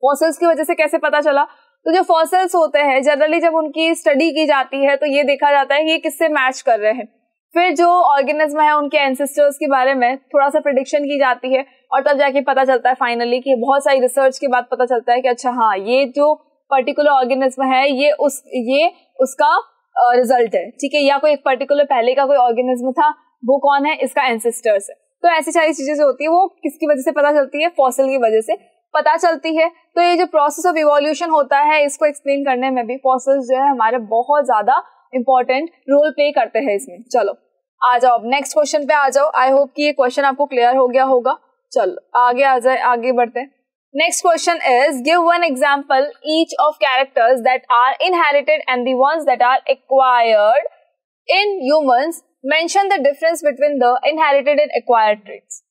फॉसिल्स की वजह से कैसे पता चला? तो जो फॉसिल्स होते हैं जनरली जब उनकी स्टडी की जाती है तो ये देखा जाता है कि ये किससे मैच कर रहे हैं। फिर जो ऑर्गेनिज्म है उनके एंसेस्टर्स के बारे में थोड़ा सा प्रेडिक्शन की जाती है, और तब जाके पता चलता है फाइनली कि बहुत सारी रिसर्च के बाद पता चलता है कि अच्छा हाँ, ये जो पर्टिकुलर ऑर्गेनिज्म है ये उसका रिजल्ट है। ठीक है, या कोई एक पर्टिकुलर पहले का कोई ऑर्गेनिज्म था, वो कौन है? इसका एंसेस्टर्स है। तो ऐसी सारी चीजें जो होती है वो किसकी वजह से पता चलती है? फॉसिल की वजह से पता चलती है। तो ये जो प्रोसेस ऑफ इवोल्यूशन होता है इसको एक्सप्लेन करने में भी फॉसिल्स जो है हमारे बहुत ज्यादा इंपॉर्टेंट रोल प्ले करते हैं इसमें। चलो आ जाओ, अब नेक्स्ट क्वेश्चन पे आ जाओ। आई होप कि ये क्वेश्चन आपको क्लियर हो गया होगा। चलो आगे आ जाए, आगे बढ़ते हैं। Next question is give one example each of characters that are inherited and the ones that are acquired in humans, mention the difference between the inherited and acquired traits.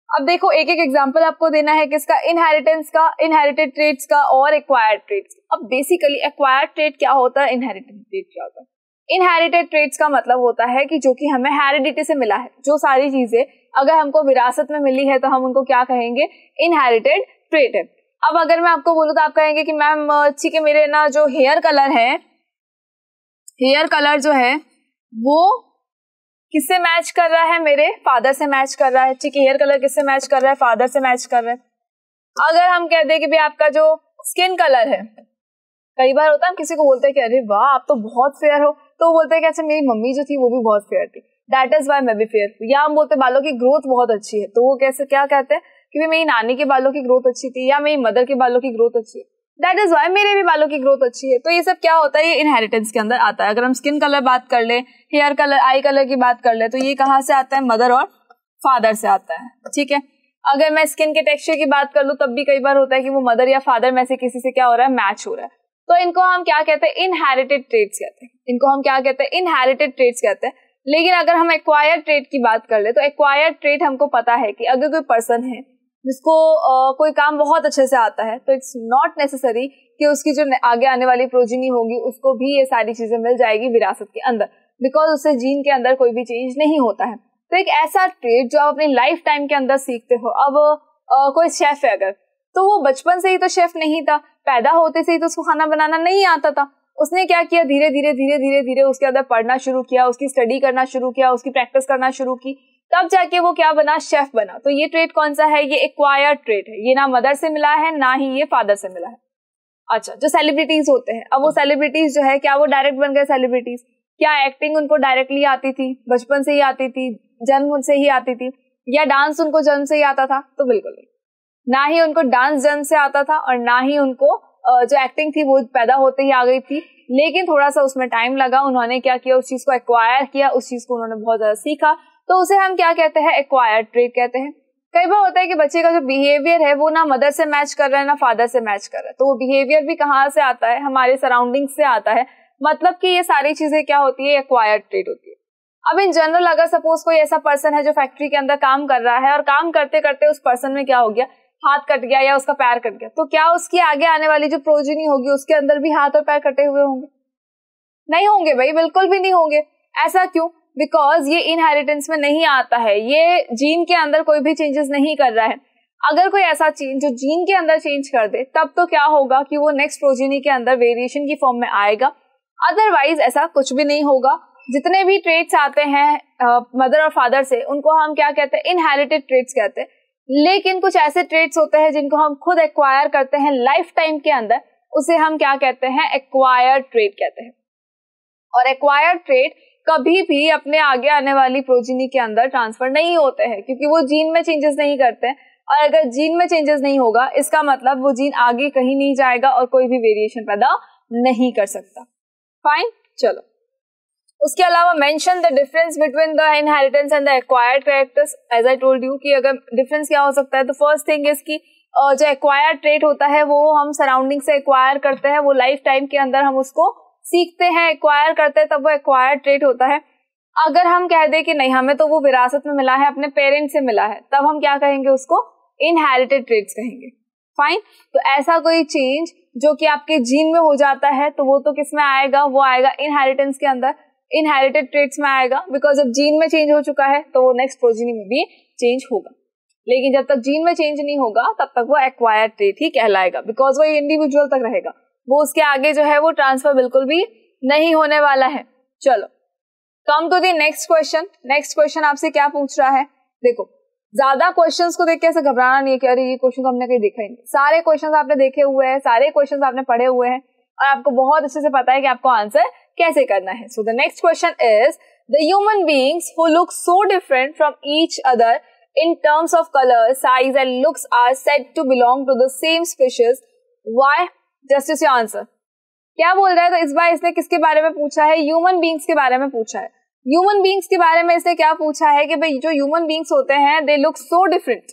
अब देखो एक एक एग्जांपल आपको देना है किसका? इनहेरिटेंस का, इनहेरिटेड ट्रेट्स का और एक्वायर्ड ट्रेट्स। अब बेसिकली एक्वायर्ड ट्रेट क्या होता है, इनहेरिटेड ट्रेट क्या होता है? इनहेरिटेड ट्रेट्स का मतलब होता है कि जो कि हमें हेरिडिटी से मिला है, जो सारी चीजें अगर हमको विरासत में मिली है तो हम उनको क्या कहेंगे? इनहेरिटेड ट्रेट है। अब अगर मैं आपको बोलूं तो आप कहेंगे कि मैम ठीक है, मेरे ना जो हेयर कलर है, हेयर कलर जो है वो किससे मैच कर रहा है? मेरे फादर से मैच कर रहा है। ठीक है, हेयर कलर किससे मैच कर रहा है? फादर से मैच कर रहा है। अगर हम कह दें कि भाई आपका जो स्किन कलर है, कई बार होता है हम किसी को बोलते हैं कि अरे वाह आप तो बहुत फेयर हो, तो वो बोलते हैं कि अच्छा मेरी मम्मी जो थी वो भी बहुत फेयर थी, दैट इज वाई मैं भी फेयर हूँ। या हम बोलते हैं बालों की ग्रोथ बहुत अच्छी है, तो वो कैसे क्या कहते हैं कि भाई मेरी नानी के बालों की ग्रोथ अच्छी थी या मेरी मदर के बालों की ग्रोथ अच्छी है, दैट इज वाई मेरे भी बालों की ग्रोथ अच्छी है। तो ये सब क्या होता है? ये इनहेरिटेंस के अंदर आता है। अगर हम स्किन कलर बात कर ले, हेयर कलर, आई कलर की बात कर ले, तो ये कहाँ से आता है? मदर और फादर से आता है। ठीक है, अगर मैं स्किन के टेक्सचर की बात कर लूं तब भी कई बार होता है कि वो मदर या फादर में से किसी से क्या हो रहा है? मैच हो रहा है। तो इनको हम क्या कहते हैं? इनहेरिटेड ट्रेट्स कहते हैं। इनको हम क्या कहते हैं? इनहेरिटेड ट्रेट्स कहते हैं। लेकिन अगर हम एक्वायर्ड ट्रेट की बात कर ले तो एक्वायर्ड ट्रेट हमको पता है कि अगर कोई पर्सन है जिसको कोई काम बहुत अच्छे से आता है तो इट्स नॉट नेसेसरी कि उसकी जो आगे आने वाली प्रोजिनी होगी उसको भी ये सारी चीजें मिल जाएगी विरासत के अंदर, बिकॉज उससे जीन के अंदर कोई भी चेंज नहीं होता है। तो एक ऐसा ट्रेट जो आप अपनी लाइफ टाइम के अंदर सीखते हो। अब कोई शेफ है अगर, तो वो बचपन से ही तो शेफ नहीं था, पैदा होते से ही तो उसको खाना बनाना नहीं आता था, उसने क्या किया, धीरे धीरे उसके अंदर पढ़ना शुरू किया, उसकी स्टडी करना शुरू किया, उसकी प्रैक्टिस करना शुरू की, तब जाके वो क्या बना, शेफ बना। तो ये ट्रेट कौन सा है, ये एक्वायर्ड ट्रेट है, ये ना मदर से मिला है ना ही ये फादर से मिला है। अच्छा, जो सेलिब्रिटीज होते हैं, अब वो सेलिब्रिटीज जो है क्या वो डायरेक्ट बन गए सेलिब्रिटीज? क्या एक्टिंग उनको डायरेक्टली आती थी, बचपन से ही आती थी, जन्म से ही आती थी, या डांस उनको जन्म से ही आता था? तो बिल्कुल नहीं, ना ही उनको डांस जन्म से आता था और ना ही उनको जो एक्टिंग थी वो पैदा होते ही आ गई थी, लेकिन थोड़ा सा उसमें टाइम लगा। उन्होंने क्या किया, उस चीज को एक्वायर किया, उस चीज को उन्होंने बहुत ज्यादा सीखा, तो उसे हम क्या कहते हैं, एक्वायर्ड ट्रेट कहते हैं। कई बार होता है कि बच्चे का जो बिहेवियर है वो ना मदर से मैच कर रहा है ना फादर से मैच कर रहा है, तो वो बिहेवियर भी कहाँ से आता है, हमारे सराउंडिंग से आता है। मतलब कि ये सारी चीजें क्या होती है, एक्वायर्ड ट्रेट होती है। अब इन जनरल अगर सपोज कोई ऐसा पर्सन है जो फैक्ट्री के अंदर काम कर रहा है और काम करते करते उस पर्सन में क्या हो गया, हाथ कट गया या उसका पैर कट गया, तो क्या उसकी आगे आने वाली जो प्रोजेनी होगी उसके अंदर भी हाथ और पैर कटे हुए होंगे? नहीं होंगे भाई, बिल्कुल भी नहीं होंगे। ऐसा क्यों? बिकॉज ये इनहेरिटेंस में नहीं आता है, ये जीन के अंदर कोई भी चेंजेस नहीं कर रहा है। अगर कोई ऐसा चेंज जो जीन के अंदर चेंज कर दे, तब तो क्या होगा कि वो नेक्स्ट प्रोजेनी के अंदर वेरिएशन की फॉर्म में आएगा, अदरवाइज ऐसा कुछ भी नहीं होगा। जितने भी ट्रेट्स आते हैं मदर और फादर से, उनको हम क्या कहते हैं, इनहेरिटेड ट्रेट्स कहते हैं। लेकिन कुछ ऐसे ट्रेट्स होते हैं जिनको हम खुद एक्वायर करते हैं लाइफ टाइम के अंदर, उसे हम क्या कहते हैं, एक्वायर्ड ट्रेट कहते हैं। और एक्वायर्ड ट्रेट कभी भी अपने आगे आने वाली प्रोजेनी के अंदर ट्रांसफर नहीं होते हैं, क्योंकि वो जीन में चेंजेस नहीं करते हैं। और अगर जीन में चेंजेस नहीं होगा, इसका मतलब वो जीन आगे कहीं नहीं जाएगा और कोई भी वेरिएशन पैदा नहीं कर सकता। फाइन, चलो। उसके अलावा mention the difference between the inheritance and the acquired characters. As I told you कि अगर डिफरेंस क्या हो सकता है, तो फर्स्ट थिंग इज कि जो एक्वायर्ड ट्रेट होता है वो हम सराउंडिंग से एक्वायर करते हैं, वो लाइफ टाइम के अंदर हम उसको सीखते हैं, एक्वायर करते हैं, तब वो एक्वायर्ड ट्रेट होता है। अगर हम कह दें कि नहीं हमें तो वो विरासत में मिला है, अपने पेरेंट्स से मिला है, तब हम क्या कहेंगे, उसको इनहेरिटेड ट्रेट्स कहेंगे। फाइन, तो ऐसा कोई चेंज जो कि आपके जीन में हो जाता है, तो वो तो किस में आएगा, वो आएगा इनहेरिटेंस के अंदर, इनहेरिटेड ट्रेट्स में आएगा। बिकॉज जब जीन में चेंज हो चुका है तो वो नेक्स्ट प्रोजेनी में भी चेंज होगा, लेकिन जब तक जीन में चेंज नहीं होगा तब तक वो एक्वायर्ड ट्रेट ही कहलाएगा, बिकॉज वो इंडिविजुअल तक रहेगा, वो उसके आगे जो है वो ट्रांसफर बिल्कुल भी नहीं होने वाला है। चलो, come to the next question. Next question आपसे क्या पूछ रहा है, देखो ज्यादा क्वेश्चंस को देख के ऐसे घबराना नहीं है कि अरे ये क्वेश्चन हमने कहीं देखा ही नहीं। सारे क्वेश्चंस आपने देखे हुए हैं, सारे क्वेश्चंस आपने पढ़े हुए हैं और आपको बहुत अच्छे से पता है कि आपको आंसर कैसे करना है। So the next question is, the human beings who look so different from each other in terms of color, size and looks are said to belong to the same species. Why? Just is your answer. क्या बोल रहा है? तो इस बार इसने किसके बारे में पूछा है? ह्यूमन बीइंग्स के बारे में पूछा है। ह्यूमन बीइंग्स के बारे में इसने क्या पूछा है कि भाई जो ह्यूमन बीइंग्स होते हैं दे लुक सो डिफरेंट।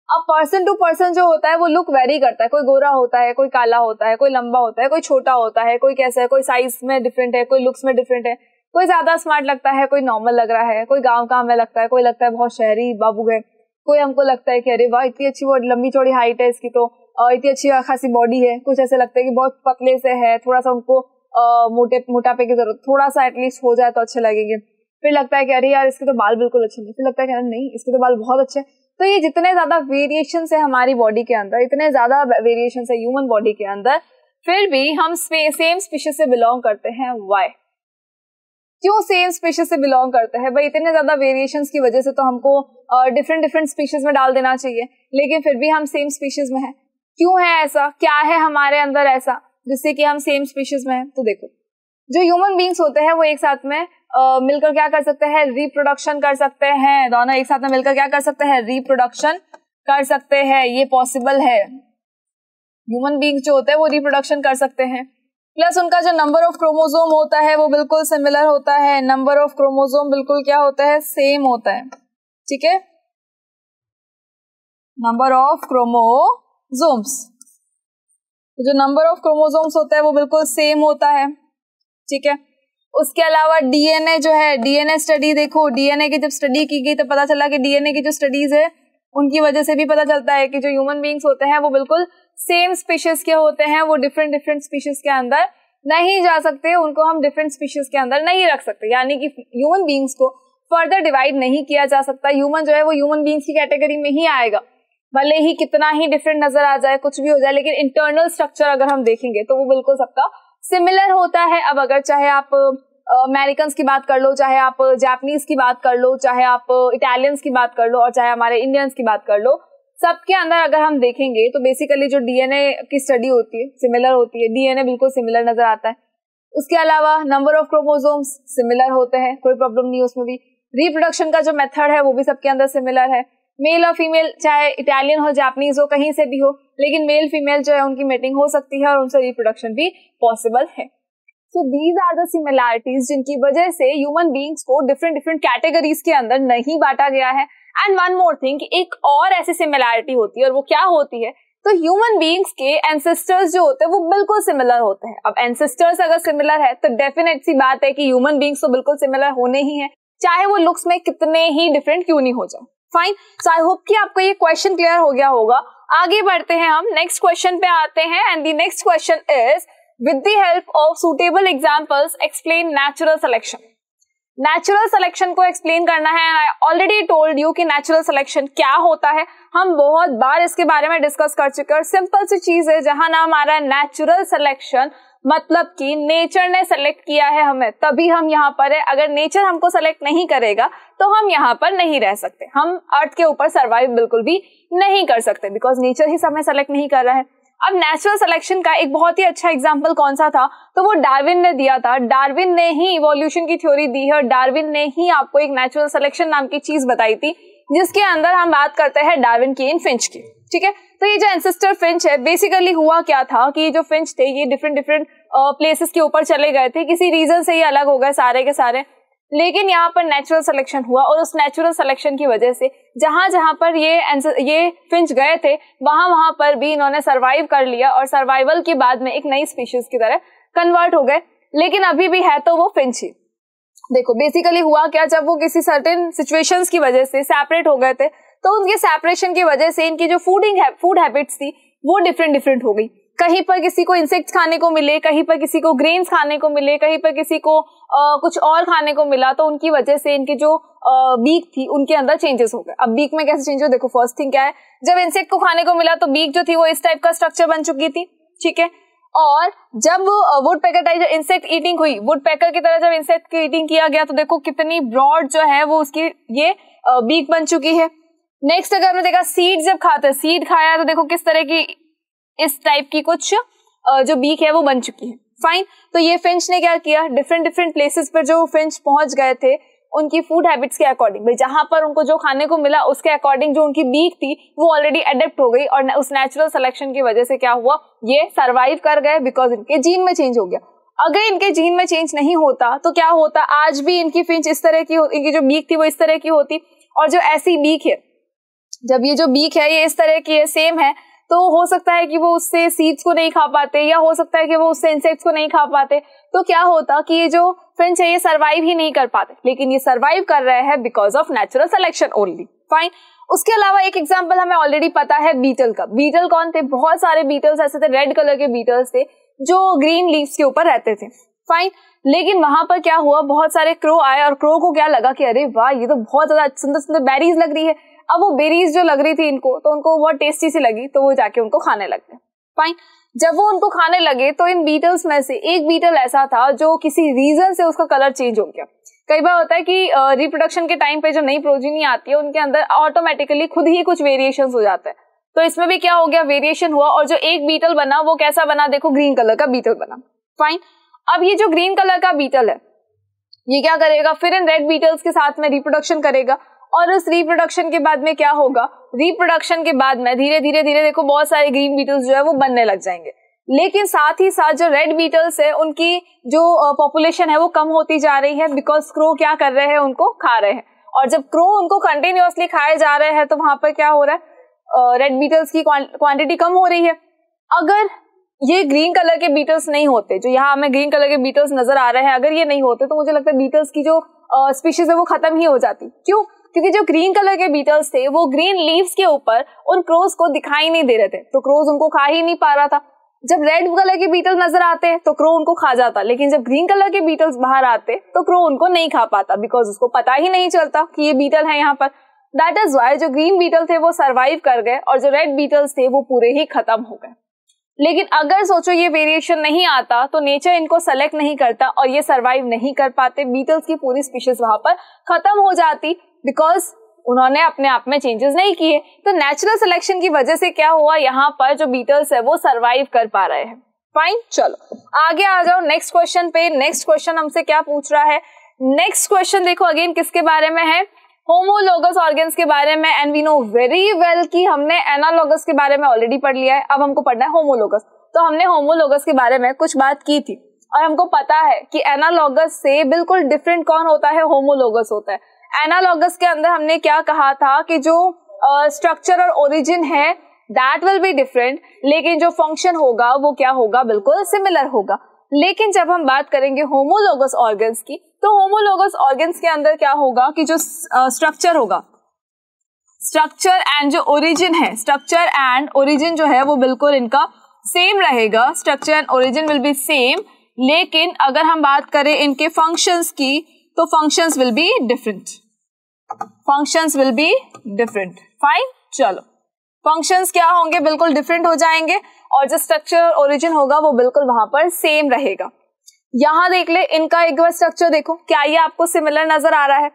अब पर्सन टू पर्सन जो होता है वो लुक वेरी करता है, कोई गोरा होता है, कोई काला होता है, कोई लंबा होता है, कोई छोटा होता है, कोई कैसा है, कोई साइज में डिफरेंट है, कोई लुक्स में डिफरेंट है, कोई ज्यादा स्मार्ट लगता है, कोई नॉर्मल लग रहा है, कोई गांव का हमें लगता है, कोई लगता है बहुत शहरी बाबू है, कोई हमको लगता है कि अरे वाह इतनी अच्छी बहुत लंबी चौड़ी हाइट है इसकी, तो इतनी अच्छी खासी बॉडी है। कुछ ऐसे लगता है कि बहुत पतले से है, थोड़ा सा उनको मोटापे की जरूरत थोड़ा सा एटलीस्ट हो जाए तो अच्छे लगेंगे। फिर लगता है कि अरे यार इसके तो बाल बिल्कुल अच्छे नहीं, फिर लगता है कि नहीं इसके तो बाल बहुत अच्छे। तो ये जितने ज्यादा वेरिएशन है हमारी बॉडी के अंदर, इतने ज्यादा वेरिएशन है ह्यूमन बॉडी के अंदर, फिर भी हम सेम स्पीशीज से बिलोंग करते हैं। वाई? क्यों सेम स्पीशीज से बिलोंग करते हैं? भाई इतने ज्यादा वेरिएशंस की वजह से तो हमको डिफरेंट स्पीशीज में डाल देना चाहिए, लेकिन फिर भी हम सेम स्पीशीज में हैं। क्यों है ऐसा? क्या है हमारे अंदर ऐसा जिससे कि हम सेम स्पीशीज में हैं? तो देखो, जो ह्यूमन बीइंग्स होते हैं वो एक साथ में मिलकर क्या कर सकते हैं? रिप्रोडक्शन कर सकते हैं। दोनों एक साथ में मिलकर क्या कर सकते हैं? रिप्रोडक्शन कर सकते हैं। ये पॉसिबल है। ह्यूमन बीइंग्स जो होते हैं वो रिप्रोडक्शन कर सकते हैं, प्लस उनका जो नंबर ऑफ क्रोमोसोम होता है वो बिल्कुल सिमिलर होता है। नंबर ऑफ क्रोमोसोम बिल्कुल क्या होता है? सेम होता है। ठीक है, नंबर ऑफ क्रोमोसोम्स, जो नंबर ऑफ क्रोमोसोम्स होता है वो बिल्कुल सेम होता है। ठीक है, उसके अलावा डीएनए जो है, डीएनए स्टडी देखो, डीएनए की जब स्टडी की गई तो पता चला कि डीएनए की जो स्टडीज है उनकी वजह से भी पता चलता है कि जो ह्यूमन बीइंग्स होते हैं वो बिल्कुल सेम स्पीशीज के होते हैं। वो डिफरेंट स्पीशीज के अंदर नहीं जा सकते, उनको हम डिफरेंट स्पीशीज के अंदर नहीं रख सकते, यानी कि ह्यूमन बीइंग्स को फर्दर डिवाइड नहीं किया जा सकता। ह्यूमन जो है वो ह्यूमन बीइंग्स की कैटेगरी में ही आएगा, भले ही कितना ही डिफरेंट नजर आ जाए, कुछ भी हो जाए, लेकिन इंटरनल स्ट्रक्चर अगर हम देखेंगे तो वो बिल्कुल सबका सिमिलर होता है। अब अगर चाहे आप अमेरिकन की बात कर लो, चाहे आप जापानीज की बात कर लो, चाहे आप इटालियंस की बात कर लो, और चाहे हमारे इंडियंस की बात कर लो, सबके अंदर अगर हम देखेंगे तो बेसिकली जो डीएनए की स्टडी होती है सिमिलर होती है, डीएनए बिल्कुल सिमिलर नजर आता है। उसके अलावा नंबर ऑफ क्रोमोसोम्स सिमिलर होते हैं, कोई प्रॉब्लम नहीं उसमें भी। रिप्रोडक्शन का जो मेथड है वो भी सबके अंदर सिमिलर है। मेल और फीमेल चाहे इटालियन हो, जापानीज हो, कहीं से भी हो, लेकिन मेल फीमेल जो है उनकी मेटिंग हो सकती है और उनसे रिप्रोडक्शन भी पॉसिबल है। So these are the similarities जिनकी वजह से ह्यूमन बीइंग्स को डिफरेंट डिफरेंट कैटेगरीज के अंदर नहीं बांटा गया है। एंड वन मोर थिंग, एक और ऐसी सिमिलैरिटी होती है, और वो क्या होती है, तो ह्यूमन बीइंग्स के एंसेस्टर्स जो होते हैं वो बिल्कुल सिमिलर होते हैं। अब एंसेस्टर्स अगर सिमिलर है तो डेफिनेट सी बात है कि ह्यूमन बीइंग्स तो बिल्कुल सिमिलर होने ही है, चाहे वो लुक्स में कितने ही डिफरेंट क्यों नहीं हो जाए। फाइन, सो आई होप कि आपको ये क्वेश्चन क्लियर हो गया होगा। आगे बढ़ते हैं, हम नेक्स्ट क्वेश्चन पे आते हैं। And the next question is, with the help of suitable examples explain natural selection। Natural selection को एक्सप्लेन करना है। आई ऑलरेडी टोल्ड यू कि नेचुरल सिलेक्शन क्या होता है, हम बहुत बार इसके बारे में डिस्कस कर चुके हैं। और सिंपल सी चीज है, जहां नाम आ रहा है नेचुरल सिलेक्शन, मतलब कि नेचर ने सेलेक्ट किया है हमें, तभी हम यहाँ पर है। अगर नेचर हमको सेलेक्ट नहीं करेगा तो हम यहाँ पर नहीं रह सकते, हम अर्थ के ऊपर सर्वाइव बिल्कुल भी नहीं कर सकते, बिकॉज नेचर ही हमें सेलेक्ट नहीं कर रहा है। अब नेचुरल सिलेक्शन का एक बहुत ही अच्छा एग्जांपल कौन सा था, तो वो डार्विन ने दिया था। डार्विन ने ही इवोल्यूशन की थ्योरी दी है, और डार्विन ने ही आपको एक नेचुरल सिलेक्शन नाम की चीज बताई थी, जिसके अंदर हम बात करते हैं डार्विन की इन फिंच की। ठीक है, तो ये जो एंसेस्टर फिंच है, बेसिकली हुआ क्या था कि ये जो फिंच थे ये डिफरेंट डिफरेंट प्लेसेस के ऊपर चले गए थे, किसी रीजन से ये अलग हो गए सारे के सारे, लेकिन यहाँ पर नेचुरल सिलेक्शन हुआ, और उस नेचुरल सिलेक्शन की वजह से जहां जहां पर ये फिंच गए थे वहां पर भी इन्होंने सरवाइव कर लिया, और सर्वाइवल के बाद में एक नई स्पीशीज की तरह कन्वर्ट हो गए, लेकिन अभी भी है तो वो फिंच ही। देखो बेसिकली हुआ क्या, जब वो किसी सर्टेन सिचुएशंस की वजह से सेपरेट हो गए थे, तो उनके सेपरेशन की वजह से इनकी जो फूड हैबिट्स थी वो डिफरेंट डिफरेंट हो गई। कहीं पर किसी को इंसेक्ट्स खाने को मिले, कहीं पर किसी को ग्रेन्स खाने को मिले, कहीं पर किसी को कुछ और खाने को मिला, तो उनकी वजह से इनके जो बीक थी उनके अंदर चेंजेस हो गए। अब बीक में कैसे चेंज हो, देखो फर्स्ट थिंग क्या है, जब इंसेक्ट को खाने को मिला तो बीक जो थी वो इस टाइप का स्ट्रक्चर बन चुकी थी। ठीक है, और जब would packer type insect eating हुई, वुड पैकर की तरह जब इंसेक्ट की ईटिंग किया गया, तो देखो कितनी ब्रॉड जो है वो उसकी ये बीक बन चुकी है। नेक्स्ट अगर हमने देखा सीड जब खाते, सीड खाया तो देखो किस तरह की इस टाइप की कुछ जो बीक है वो बन चुकी है। फाइन, तो ये फिंच ने क्या किया, डिफरेंट डिफरेंट प्लेसेस पर जो फिंच पहुंच गए थे उनकी फूड हैबिट्स के अकॉर्डिंग, भाई जहां पर उनको जो खाने को मिला उसके अकॉर्डिंग जो उनकी बीक थी वो ऑलरेडी अडेप्ट हो गई, और उस नेचुरल सिलेक्शन की वजह से क्या हुआ, ये सर्वाइव कर गए, बिकॉज इनके जीन में चेंज हो गया। अगर इनके जीन में चेंज नहीं होता तो क्या होता, आज भी इनकी फिंच इस तरह की, इनकी जो बीक थी वो इस तरह की होती, और जो ऐसी बीक है, जब ये जो बीक है ये इस तरह की है, सेम है, तो हो सकता है कि वो उससे सीड्स को नहीं खा पाते, या हो सकता है कि वो उससे इंसेक्ट्स को नहीं खा पाते, तो क्या होता कि ये जो फिंच है ये सर्वाइव ही नहीं कर पाते, लेकिन ये सर्वाइव कर रहे हैं because of natural selection only. Fine, उसके अलावा एक एग्जांपल हमें ऑलरेडी पता है बीटल का। बीटल कौन थे, बहुत सारे बीटल्स ऐसे थे, रेड कलर के बीटल्स थे जो ग्रीन लीव्स के ऊपर रहते थे। फाइन, लेकिन वहां पर क्या हुआ, बहुत सारे क्रो आए, और क्रो को क्या लगा कि अरे वाह ये तो बहुत ज्यादा सुंदर सुंदर बेरीज लग रही है। अब वो बेरीज जो लग रही थी इनको, तो उनको बहुत टेस्टी सी लगी, तो वो जाके उनको खाने लग गए। फाइन, जब वो उनको खाने लगे तो इन बीटल्स में से एक बीटल ऐसा था जो किसी रीजन से उसका कलर चेंज हो गया। कई बार होता है कि रिप्रोडक्शन के टाइम पे जो नई प्रोजेनी आती है उनके अंदर ऑटोमेटिकली खुद ही कुछ वेरिएशंस हो जाते हैं, तो इसमें भी क्या हो गया, वेरिएशन हुआ, और जो एक बीटल बना वो कैसा बना, देखो ग्रीन कलर का बीटल बना। फाइन, अब ये जो ग्रीन कलर का बीटल है ये क्या करेगा, फिर इन रेड बीटल्स के साथ में रिप्रोडक्शन करेगा, और उस रिप्रोडक्शन के बाद में क्या होगा, रिप्रोडक्शन के बाद में धीरे धीरे धीरे देखो बहुत सारे ग्रीन बीटल्स जो है वो बनने लग जाएंगे, लेकिन साथ ही साथ जो रेड बीटल्स है उनकी जो पॉपुलेशन है वो कम होती जा रही है, बिकॉज क्रो क्या कर रहे हैं, उनको खा रहे हैं, और जब क्रो उनको कंटिन्यूअसली खाए जा रहे हैं तो वहां पर क्या हो रहा है, रेड बीटल्स की क्वांटिटी कम हो रही है। अगर ये ग्रीन कलर के बीटल्स नहीं होते, जो यहाँ हमें ग्रीन कलर के बीटल्स नजर आ रहे हैं, अगर ये नहीं होते तो मुझे लगता है बीटल्स की जो स्पीशीज है वो खत्म ही हो जाती। क्यों, क्योंकि जो ग्रीन कलर के बीटल्स थे वो ग्रीन लीव्स के ऊपर उन क्रोज को दिखाई नहीं दे रहे थे, तो क्रोज उनको खा ही नहीं पा रहा था। जब रेड कलर के बीटल नजर आते तो क्रो उनको खा जाता, लेकिन जब ग्रीन कलर के बीटल्स बाहर आते तो क्रो उनको नहीं खा पाता, बिकॉज उसको पता ही नहीं चलता कि ये बीटल है यहाँ पर। दैट इज वाई जो ग्रीन बीटल थे वो सर्वाइव कर गए, और जो रेड बीटल्स थे वो पूरे ही खत्म हो गए। लेकिन अगर सोचो ये वेरिएशन नहीं आता तो नेचर इनको सेलेक्ट नहीं करता और ये सरवाइव नहीं कर पाते, बीटल्स की पूरी स्पीशीज वहां पर खत्म हो जाती, बिकॉज उन्होंने अपने आप में चेंजेस नहीं किए। तो नेचुरल सिलेक्शन की वजह से क्या हुआ, यहाँ पर जो बीटल्स है वो सरवाइव कर पा रहे हैं। फाइन, चलो आगे आ जाओ नेक्स्ट क्वेश्चन पे। नेक्स्ट क्वेश्चन हमसे क्या पूछ रहा है, नेक्स्ट क्वेश्चन देखो अगेन किसके बारे में है, होमोलोगस ऑर्गन्स के बारे में। And we know very well कि हमने एनालोगस के बारे में ऑलरेडी पढ़ लिया है, अब हमको पढ़ना है होमोलोगस। तो हमने होमोलोगस के बारे में कुछ बात की थी और हमको पता है कि एनालोगस से बिल्कुल डिफरेंट कौन होता है, होमोलोगस होता है। एनालोगस के अंदर हमने क्या कहा था कि जो स्ट्रक्चर और ओरिजिन है दैट विल बी डिफरेंट, लेकिन जो फंक्शन होगा वो क्या होगा, बिल्कुल सिमिलर होगा। लेकिन जब हम बात करेंगे होमोलोगस ऑर्गन्स की, तो होमोलोगस ऑर्गन्स के अंदर क्या होगा कि जो स्ट्रक्चर होगा, स्ट्रक्चर एंड जो ओरिजिन है, स्ट्रक्चर एंड ओरिजिन जो है वो बिल्कुल इनका सेम रहेगा, structure and origin will be same. लेकिन अगर हम बात करें इनके फंक्शंस की, तो functions will be different, functions will be different. Fine, चलो फंक्शंस क्या होंगे, बिल्कुल डिफरेंट हो जाएंगे और जो स्ट्रक्चर ओरिजिन होगा वो बिल्कुल वहां पर सेम रहेगा। यहां देख ले इनका एक बार स्ट्रक्चर देखो, क्या ये आपको सिमिलर नजर आ रहा है।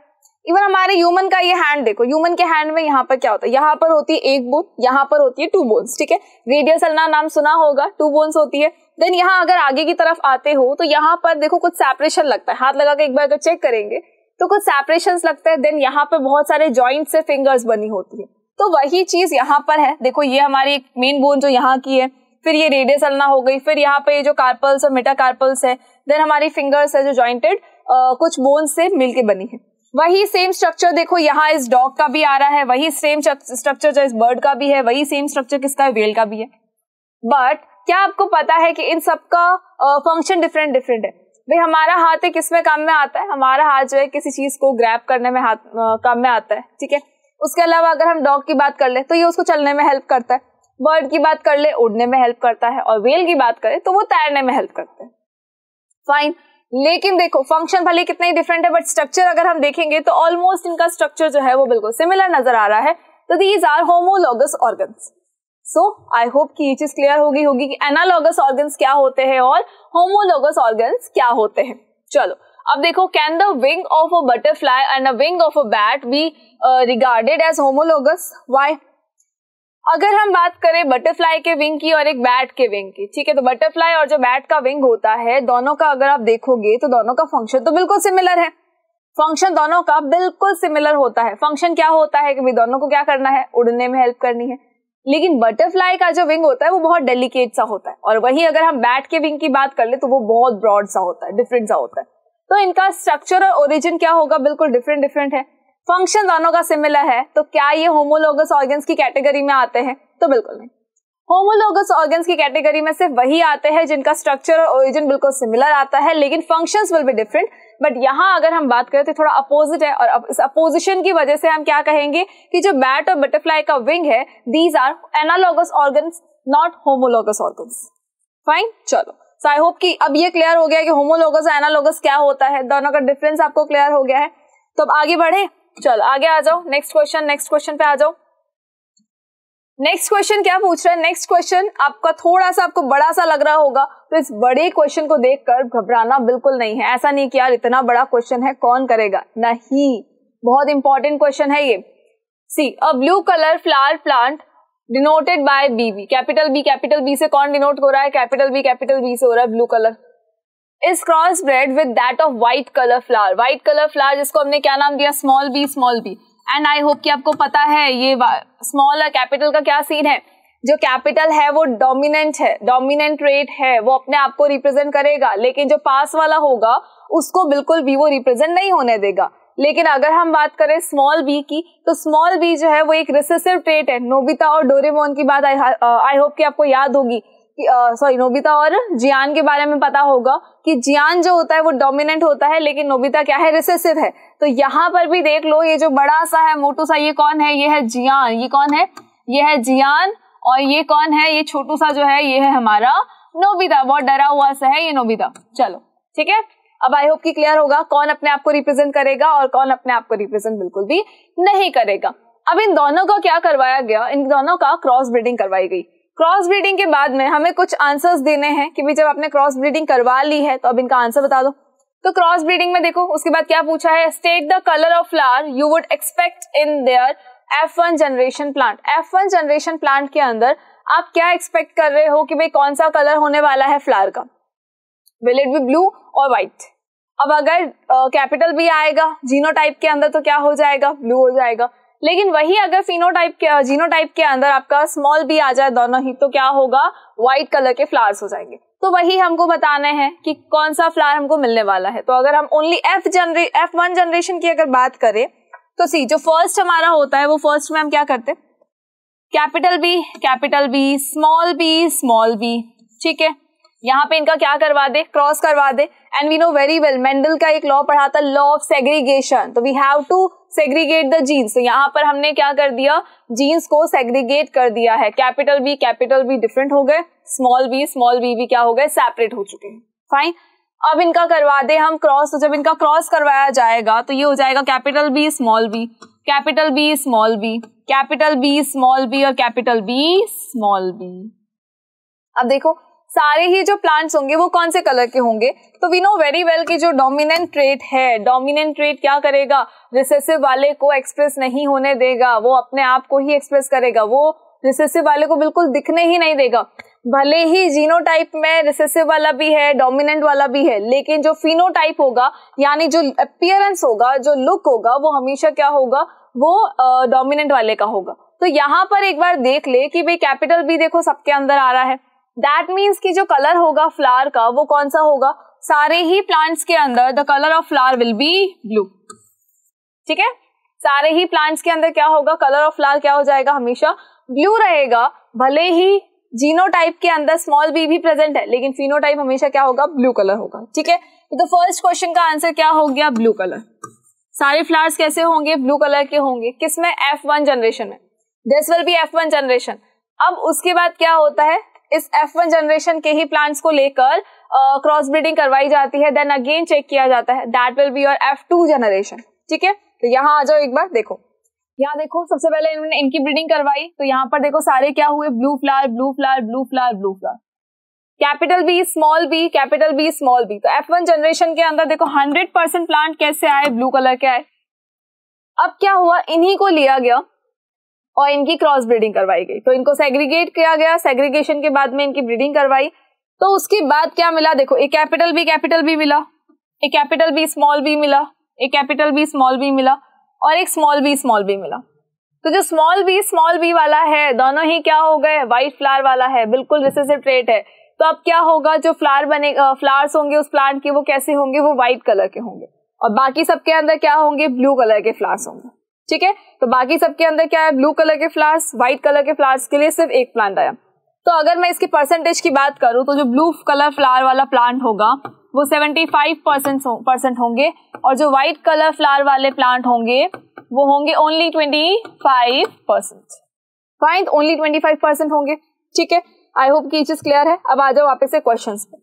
इवन हमारे ह्यूमन का ये हैंड देखो, ह्यूमन के हैंड में यहाँ पर क्या होता है, यहाँ पर होती है एक बोन, यहाँ पर होती है 2 बोन्स, ठीक है। रेडियस अल्ना नाम सुना होगा, 2 बोन्स होती है। देन यहाँ अगर आगे की तरफ आते हो तो यहाँ पर देखो कुछ सेपरेशन लगता है, हाथ लगा के एक बार अगर चेक करेंगे तो कुछ सेपरेशन लगता है। देन यहाँ पर बहुत सारे जॉइंट से फिंगर्स बनी होती है, तो वही चीज यहाँ पर है। देखो ये हमारी एक मेन बोन जो यहाँ की है, फिर ये रेडियस अल्ना हो गई, फिर यहाँ पे ये जो कार्पल्स और मेटाकार्पल्स है, देन हमारी फिंगर्स है जो जॉइंटेड कुछ बोन से मिलके बनी है। वही सेम स्ट्रक्चर देखो यहाँ इस डॉग का भी आ रहा है, वही सेम स्ट्रक्चर जो इस बर्ड का भी है, वही सेम स्ट्रक्चर किसका है, वेल का भी है। बट क्या आपको पता है कि इन सबका फंक्शन डिफरेंट डिफरेंट है। भाई हमारा हाथ किस में काम में आता है, हमारा हाथ जो है किसी चीज को ग्रैब करने में हाथ काम में आता है, ठीक है। उसके अलावा अगर हम डॉग की बात कर ले तो ये उसको चलने में हेल्प करता है, बर्ड की बात कर ले उड़ने में हेल्प करता है, और वेल की बात करें तो वो तैरने में हेल्प करता है। फाइन, लेकिन देखो फंक्शन भले कितने ही डिफरेंट है बट स्ट्रक्चर अगर हम देखेंगे तो ऑलमोस्ट इनका स्ट्रक्चर जो है वो बिल्कुल सिमिलर नजर आ रहा है। तो these are homologous organs. So I hope कि ये चीज क्लियर होगी कि एनालोगस ऑर्गन्स क्या होते हैं और होमोलोगस ऑर्गन्स क्या होते हैं। चलो अब देखो, can the wing of a butterfly and a wing of a bat be regarded as homologous? Why? अगर हम बात करें बटरफ्लाई के विंग की और एक बैट के विंग की, ठीक है, तो बटरफ्लाई और जो बैट का विंग होता है दोनों का अगर आप देखोगे तो दोनों का फंक्शन तो बिल्कुल सिमिलर है। फंक्शन दोनों का बिल्कुल सिमिलर होता है। फंक्शन क्या होता है कि भाई दोनों को क्या करना है, उड़ने में हेल्प करनी है। लेकिन बटरफ्लाई का जो विंग होता है वो बहुत डेलिकेट सा होता है, और वही अगर हम बैट के विंग की बात कर ले तो वो बहुत ब्रॉड सा होता है, डिफरेंट सा होता है। तो इनका स्ट्रक्चर और ओरिजिन क्या होगा, बिल्कुल डिफरेंट डिफरेंट है। फंक्शन दोनों का सिमिलर है, तो क्या ये होमोलोगस ऑर्गन्स की कैटेगरी में आते हैं? तो बिल्कुल नहीं। होमोलोगस ऑर्गन्स की कैटेगरी में सिर्फ वही आते हैं जिनका स्ट्रक्चर और ओरिजिन बिल्कुल सिमिलर आता है, लेकिन functions will be different. But यहाँ अगर हम बात करें तो थोड़ा अपोजिट है, और इस अपोजिशन की वजह से हम क्या कहेंगे कि जो बैट और बटरफ्लाई का विंग है, these are analogous organs, not homologous organs. Fine, चलो सो आई होप कि अब ये क्लियर हो गया कि होमोलोगस और एनालोगस क्या होता है, दोनों का डिफरेंस आपको क्लियर हो गया है। तो अब आगे बढ़े, चलो आगे आ जाओ, नेक्स्ट क्वेश्चन पे आ जाओ। नेक्स्ट क्वेश्चन क्या पूछ रहा है? नेक्स्ट क्वेश्चन आपका थोड़ा सा आपको बड़ा सा लग रहा होगा, तो इस बड़े क्वेश्चन को देखकर घबराना बिल्कुल नहीं है। ऐसा नहीं कि यार इतना बड़ा क्वेश्चन है कौन करेगा, नहीं, बहुत इंपॉर्टेंट क्वेश्चन है ये। C a blue colour flower plant denoted by BB, capital B से कौन डिनोट हो रहा है? कैपिटल बी से हो रहा है blue colour. Is cross bred with that of white colour flower, white colour flower जिसको हमने क्या नाम दिया? Small B. And I hope कि आपको पता है ये स्मॉल और कैपिटल का क्या सीन है। जो कैपिटल है वो डोमिनेंट है, डोमिनेंट रेट है, वो अपने आप को रिप्रेजेंट करेगा, लेकिन जो पास वाला होगा उसको बिल्कुल भी वो रिप्रेजेंट नहीं होने देगा। लेकिन अगर हम बात करें स्मॉल बी की, तो स्मॉल बी जो है वो एक रिसेसिव ट्रेट है। नोबिता और डोरेमोन की बात आई होप कि आपको याद होगी, नोबिता और जियान के बारे में पता होगा कि जियान जो होता है वो डोमिनेंट होता है, लेकिन नोबिता क्या है? रिसेसिव है। तो यहाँ पर भी देख लो, ये जो बड़ा सा है मोटू सा, ये कौन है? ये है जियान। ये कौन है? ये है जियान। और ये कौन है? ये छोटू सा जो है ये है हमारा नोबिता। बहुत डरा हुआ सा है ये नोबिता। चलो ठीक है, अब आई होप कि क्लियर होगा कौन अपने आप को रिप्रेजेंट करेगा और कौन अपने आप को रिप्रेजेंट बिल्कुल भी नहीं करेगा। अब इन दोनों का क्या करवाया गया? इन दोनों का क्रॉस ब्रीडिंग करवाई गई। क्रॉस ब्रीडिंग के बाद में हमें कुछ आंसर्स देने हैं कि भाई जब आपने क्रॉस ब्रीडिंग करवा ली है तो अब इनका आंसर बता दो। तो क्रॉस ब्रीडिंग में देखो उसके बाद क्या पूछा है, state the colour of flower you would expect in their F1 generation plant. F1 generation plant के अंदर आप क्या एक्सपेक्ट कर रहे हो कि भाई कौन सा कलर होने वाला है फ्लावर का, विल इट बी ब्लू और व्हाइट। अब अगर कैपिटल बी आएगा जीनोटाइप के अंदर तो क्या हो जाएगा, ब्लू हो जाएगा। लेकिन वही अगर फिनोटाइप के जीनोटाइप के अंदर आपका स्मॉल बी आ जाए दोनों ही, तो क्या होगा, व्हाइट कलर के फ्लावर्स हो जाएंगे। तो वही हमको बताने हैं कि कौन सा फ्लावर हमको मिलने वाला है। तो अगर हम ओनली F1 जनरेशन की अगर बात करें तो सी जो फर्स्ट हमारा होता है वो फर्स्ट में हम क्या करते हैं, कैपिटल बी स्मॉल बी, ठीक है। यहाँ पे इनका क्या करवा दे, क्रॉस करवा दे। And we know very well, Mendel का एक लॉ पढ़ा था, लॉ ऑफ सेग्रीगेशन। तो we have to segregate the genes. तो यहाँ पर हमने क्या कर दिया, जीन्स को सेग्रीगेट कर दिया है। कैपिटल बी डिफरेंट हो गए, स्मॉल बी भी क्या हो गए, सेपरेट हो चुके हैं। फाइन, अब इनका करवा दे हम क्रॉस। तो जब इनका क्रॉस करवाया जाएगा तो ये हो जाएगा कैपिटल बी स्मॉल बी और कैपिटल बी स्मॉल बी। अब देखो सारे ही जो प्लांट्स होंगे वो कौन से कलर के होंगे। तो वी नो वेरी वेल कि जो डोमिनेंट ट्रेट है, डोमिनेंट ट्रेट क्या करेगा, रिसेसिव वाले को एक्सप्रेस नहीं होने देगा, वो अपने आप को ही एक्सप्रेस करेगा, वो रिसेसिव वाले को बिल्कुल दिखने ही नहीं देगा। भले ही जीनोटाइप में रिसेसिव वाला भी है, डोमिनेंट वाला भी है, लेकिन जो फिनोटाइप होगा यानी जो अपीयरेंस होगा, जो लुक होगा, वो हमेशा क्या होगा, वो डोमिनेंट वाले का होगा। तो यहाँ पर एक बार देख ले कि भाई कैपिटल बी देखो सबके अंदर आ रहा है, दैट मीन्स कि जो कलर होगा फ्लावर का वो कौन सा होगा, सारे ही प्लांट्स के अंदर the colour of flower will be blue, ठीक है। सारे ही प्लांट्स के अंदर क्या होगा, कलर ऑफ फ्लावर क्या हो जाएगा, हमेशा ब्लू रहेगा। भले ही जीनोटाइप के अंदर स्मॉल बी भी प्रेजेंट है, लेकिन फिनोटाइप हमेशा क्या होगा, ब्लू कलर होगा, ठीक है। तो फर्स्ट क्वेश्चन का आंसर क्या हो गया, ब्लू कलर। सारे फ्लावर्स कैसे होंगे, ब्लू कलर के होंगे। किसमें, F1 जनरेशन में, this will be F1 generation. अब उसके बाद क्या होता है, इस F1 जनरेशन के ही प्लांट्स को लेकर क्रॉस ब्रीडिंग करवाई जाती है, देन अगेन चेक किया जाता है, that will be your F2 generation, ठीक है। तो यहाँ आ जाओ एक बार, देखो यहाँ देखो, सबसे पहले इन्होंने इनकी ब्रीडिंग करवाई। तो यहाँ पर देखो सारे क्या हुए, blue flower, capital B small B. तो F1 जनरेशन के अंदर देखो 100% प्लांट कैसे आए, ब्लू कलर के आए। अब क्या हुआ, इन्हीं को लिया गया और इनकी क्रॉस ब्रीडिंग करवाई गई। तो इनको सेग्रीगेट किया गया, सेग्रीगेशन के बाद में इनकी ब्रीडिंग करवाई। तो उसके बाद क्या मिला, देखो एक कैपिटल बी मिला, एक कैपिटल बी स्मॉल बी मिला, एक कैपिटल बी स्मॉल बी मिला और एक स्मॉल बी मिला। तो जो स्मॉल बी वाला है, दोनों ही क्या हो गए, व्हाइट फ्लावर वाला है, बिल्कुल रिसेसिव ट्रेट है। तो अब क्या होगा, जो फ्लावर बनेगा, फ्लावर्स होंगे उस प्लांट के, वो कैसे होंगे, वो व्हाइट कलर के होंगे और बाकी सबके अंदर क्या होंगे, ब्लू कलर के फ्लावर्स होंगे, ठीक है। तो बाकी सबके अंदर क्या है, ब्लू कलर के फ्लावर्स, व्हाइट कलर के फ्लावर्स के लिए सिर्फ एक प्लांट आया। तो अगर मैं इसकी परसेंटेज की बात करूं तो जो ब्लू कलर फ्लावर वाला प्लांट होगा वो 75% होंगे और जो व्हाइट कलर फ्लावर वाले प्लांट होंगे वो होंगे ओनली 25%। फाइन, ओनली 25% होंगे, ठीक है। आई होप की चीज क्लियर है। अब आ जाओ वापस से क्वेश्चंस पे।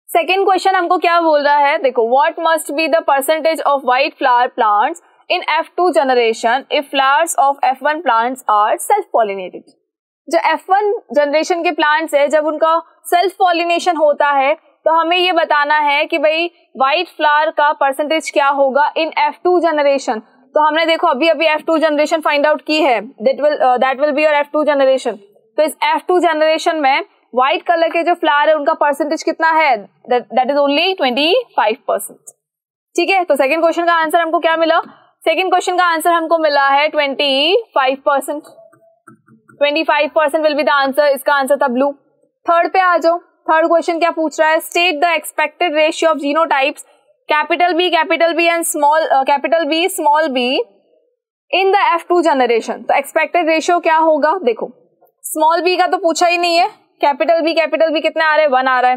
सेकेंड क्वेश्चन हमको क्या बोल रहा है, देखो what must be the percentage of white flower plants in F2 generation if flowers of F1 plants are self-pollinated। जो F1 जनरेशन के प्लांट्स है, जब उनका सेल्फ पॉलिनेशन होता है तो हमें ये बताना है कि भाई व्हाइट फ्लावर का परसेंटेज क्या होगा इन F2 जनरेशन। तो हमने देखो अभी F2 जनरेशन फाइंड आउट की है, that will be your F2 generation. तो इस F2 जनरेशन में व्हाइट कलर के जो फ्लावर है उनका परसेंटेज कितना है, दैट इज ओनली 25%, ठीक है। तो सेकेंड क्वेश्चन का आंसर हमको क्या मिला, सेकेंड क्वेश्चन का आंसर हमको मिला है 25%। 25% विल बी द आंसर, इसका आंसर था ब्लू। थर्ड पे आ जाओ, थर्ड क्वेश्चन क्या पूछ रहा है, state the expected ratio of genotypes capital B and small B in the F2 generation. तो एक्सपेक्टेड रेशियो क्या होगा, देखो स्मॉल बी का तो पूछा ही नहीं है, कैपिटल बी कितने आ रहे हैं, 1 आ रहा है।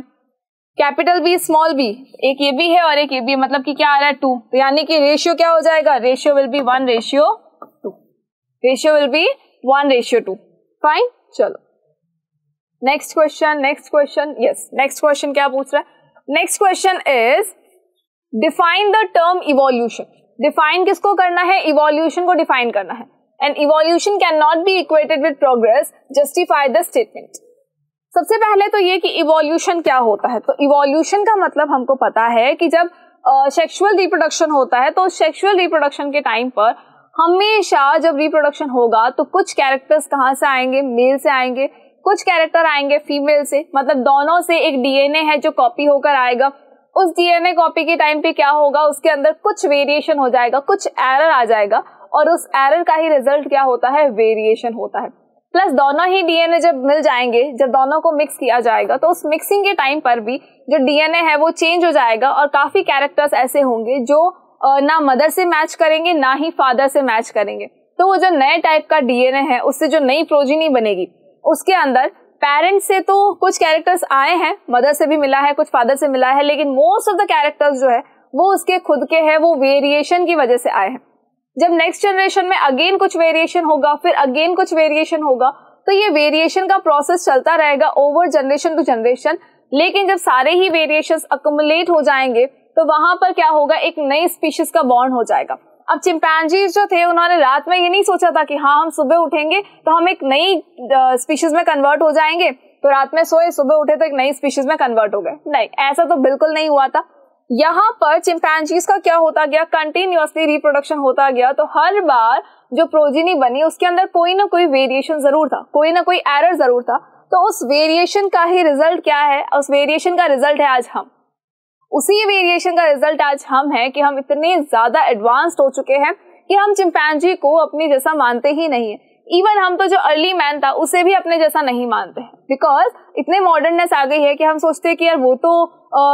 कैपिटल बी स्मॉल बी, एक ये भी है और एक ये भी, मतलब कि क्या आ रहा है, 2। तो यानी कि रेशियो क्या हो जाएगा, ratio will be 1:2, ratio will be 1:2। Fine, चलो next question, yes next question क्या पूछ रहा है, next question is define the term evolution. Define किसको करना है, इवोल्यूशन को डिफाइन करना है। And evolution can not be equated with progress, justify the statement. सबसे पहले तो ये कि इवोल्यूशन क्या होता है। तो इवोल्यूशन का मतलब हमको पता है कि जब सेक्सुअल रिप्रोडक्शन होता है तो सेक्सुअल रिप्रोडक्शन के टाइम पर हमेशा जब रिप्रोडक्शन होगा तो कुछ कैरेक्टर्स कहाँ से आएंगे, मेल से आएंगे, कुछ कैरेक्टर आएंगे फीमेल से, मतलब दोनों से एक डीएनए है जो कॉपी होकर आएगा। उस डीएनए कॉपी के टाइम पे क्या होगा, उसके अंदर कुछ वेरिएशन हो जाएगा, कुछ एरर आ जाएगा और उस एरर का ही रिजल्ट क्या होता है, वेरिएशन होता है। प्लस दोनों ही डीएनए जब मिल जाएंगे, जब दोनों को मिक्स किया जाएगा तो उस मिक्सिंग के टाइम पर भी जो डीएनए है वो चेंज हो जाएगा और काफी कैरेक्टर्स ऐसे होंगे जो ना मदर से मैच करेंगे ना ही फादर से मैच करेंगे। तो वो जो नए टाइप का डीएनए है उससे जो नई प्रोजेनी बनेगी उसके अंदर पेरेंट्स से तो कुछ कैरेक्टर्स आए हैं, मदर से भी मिला है, कुछ फादर से मिला है, लेकिन मोस्ट ऑफ द कैरेक्टर्स जो है वो उसके खुद के हैं, वो वेरिएशन की वजह से आए हैं। जब नेक्स्ट जनरेशन में अगेन कुछ वेरिएशन होगा, फिर अगेन कुछ वेरिएशन होगा, तो ये वेरिएशन का प्रोसेस चलता रहेगा ओवर जनरेशन टू जनरेशन। लेकिन जब सारे ही वेरिएशंस अक्युमुलेट हो जाएंगे तो वहां पर क्या होगा, एक नई स्पीशीज का बॉर्न हो जाएगा। अब चिंपैंजीज जो थे उन्होंने रात में ये नहीं सोचा था कि हाँ हम सुबह उठेंगे तो हम एक नई स्पीशीज में कन्वर्ट हो जाएंगे, तो रात में सोए सुबह उठे तो एक नई स्पीशीज में कन्वर्ट हो गए। नहीं, ऐसा तो बिल्कुल नहीं हुआ था। यहाँ पर चिंपैंजीज का क्या होता गया, कंटिन्यूअसली रिप्रोडक्शन होता गया, तो हर बार जो प्रोजेनी बनी उसके अंदर कोई ना कोई वेरिएशन जरूर था, कोई ना कोई एरर जरूर था। तो उस वेरिएशन का ही रिजल्ट क्या है, उस वेरिएशन का रिजल्ट है आज हम। उसी वेरिएशन का रिजल्ट आज हम है कि हम इतने ज्यादा एडवांस्ड हो चुके हैं कि हम चिंपैंजी को अपने जैसा मानते ही नहीं है। इवन हम तो जो अर्ली मैन था उसे भी अपने जैसा नहीं मानते हैं, बिकॉज इतने मॉडर्ननेस आ गई है कि हम सोचते हैं कि यार वो तो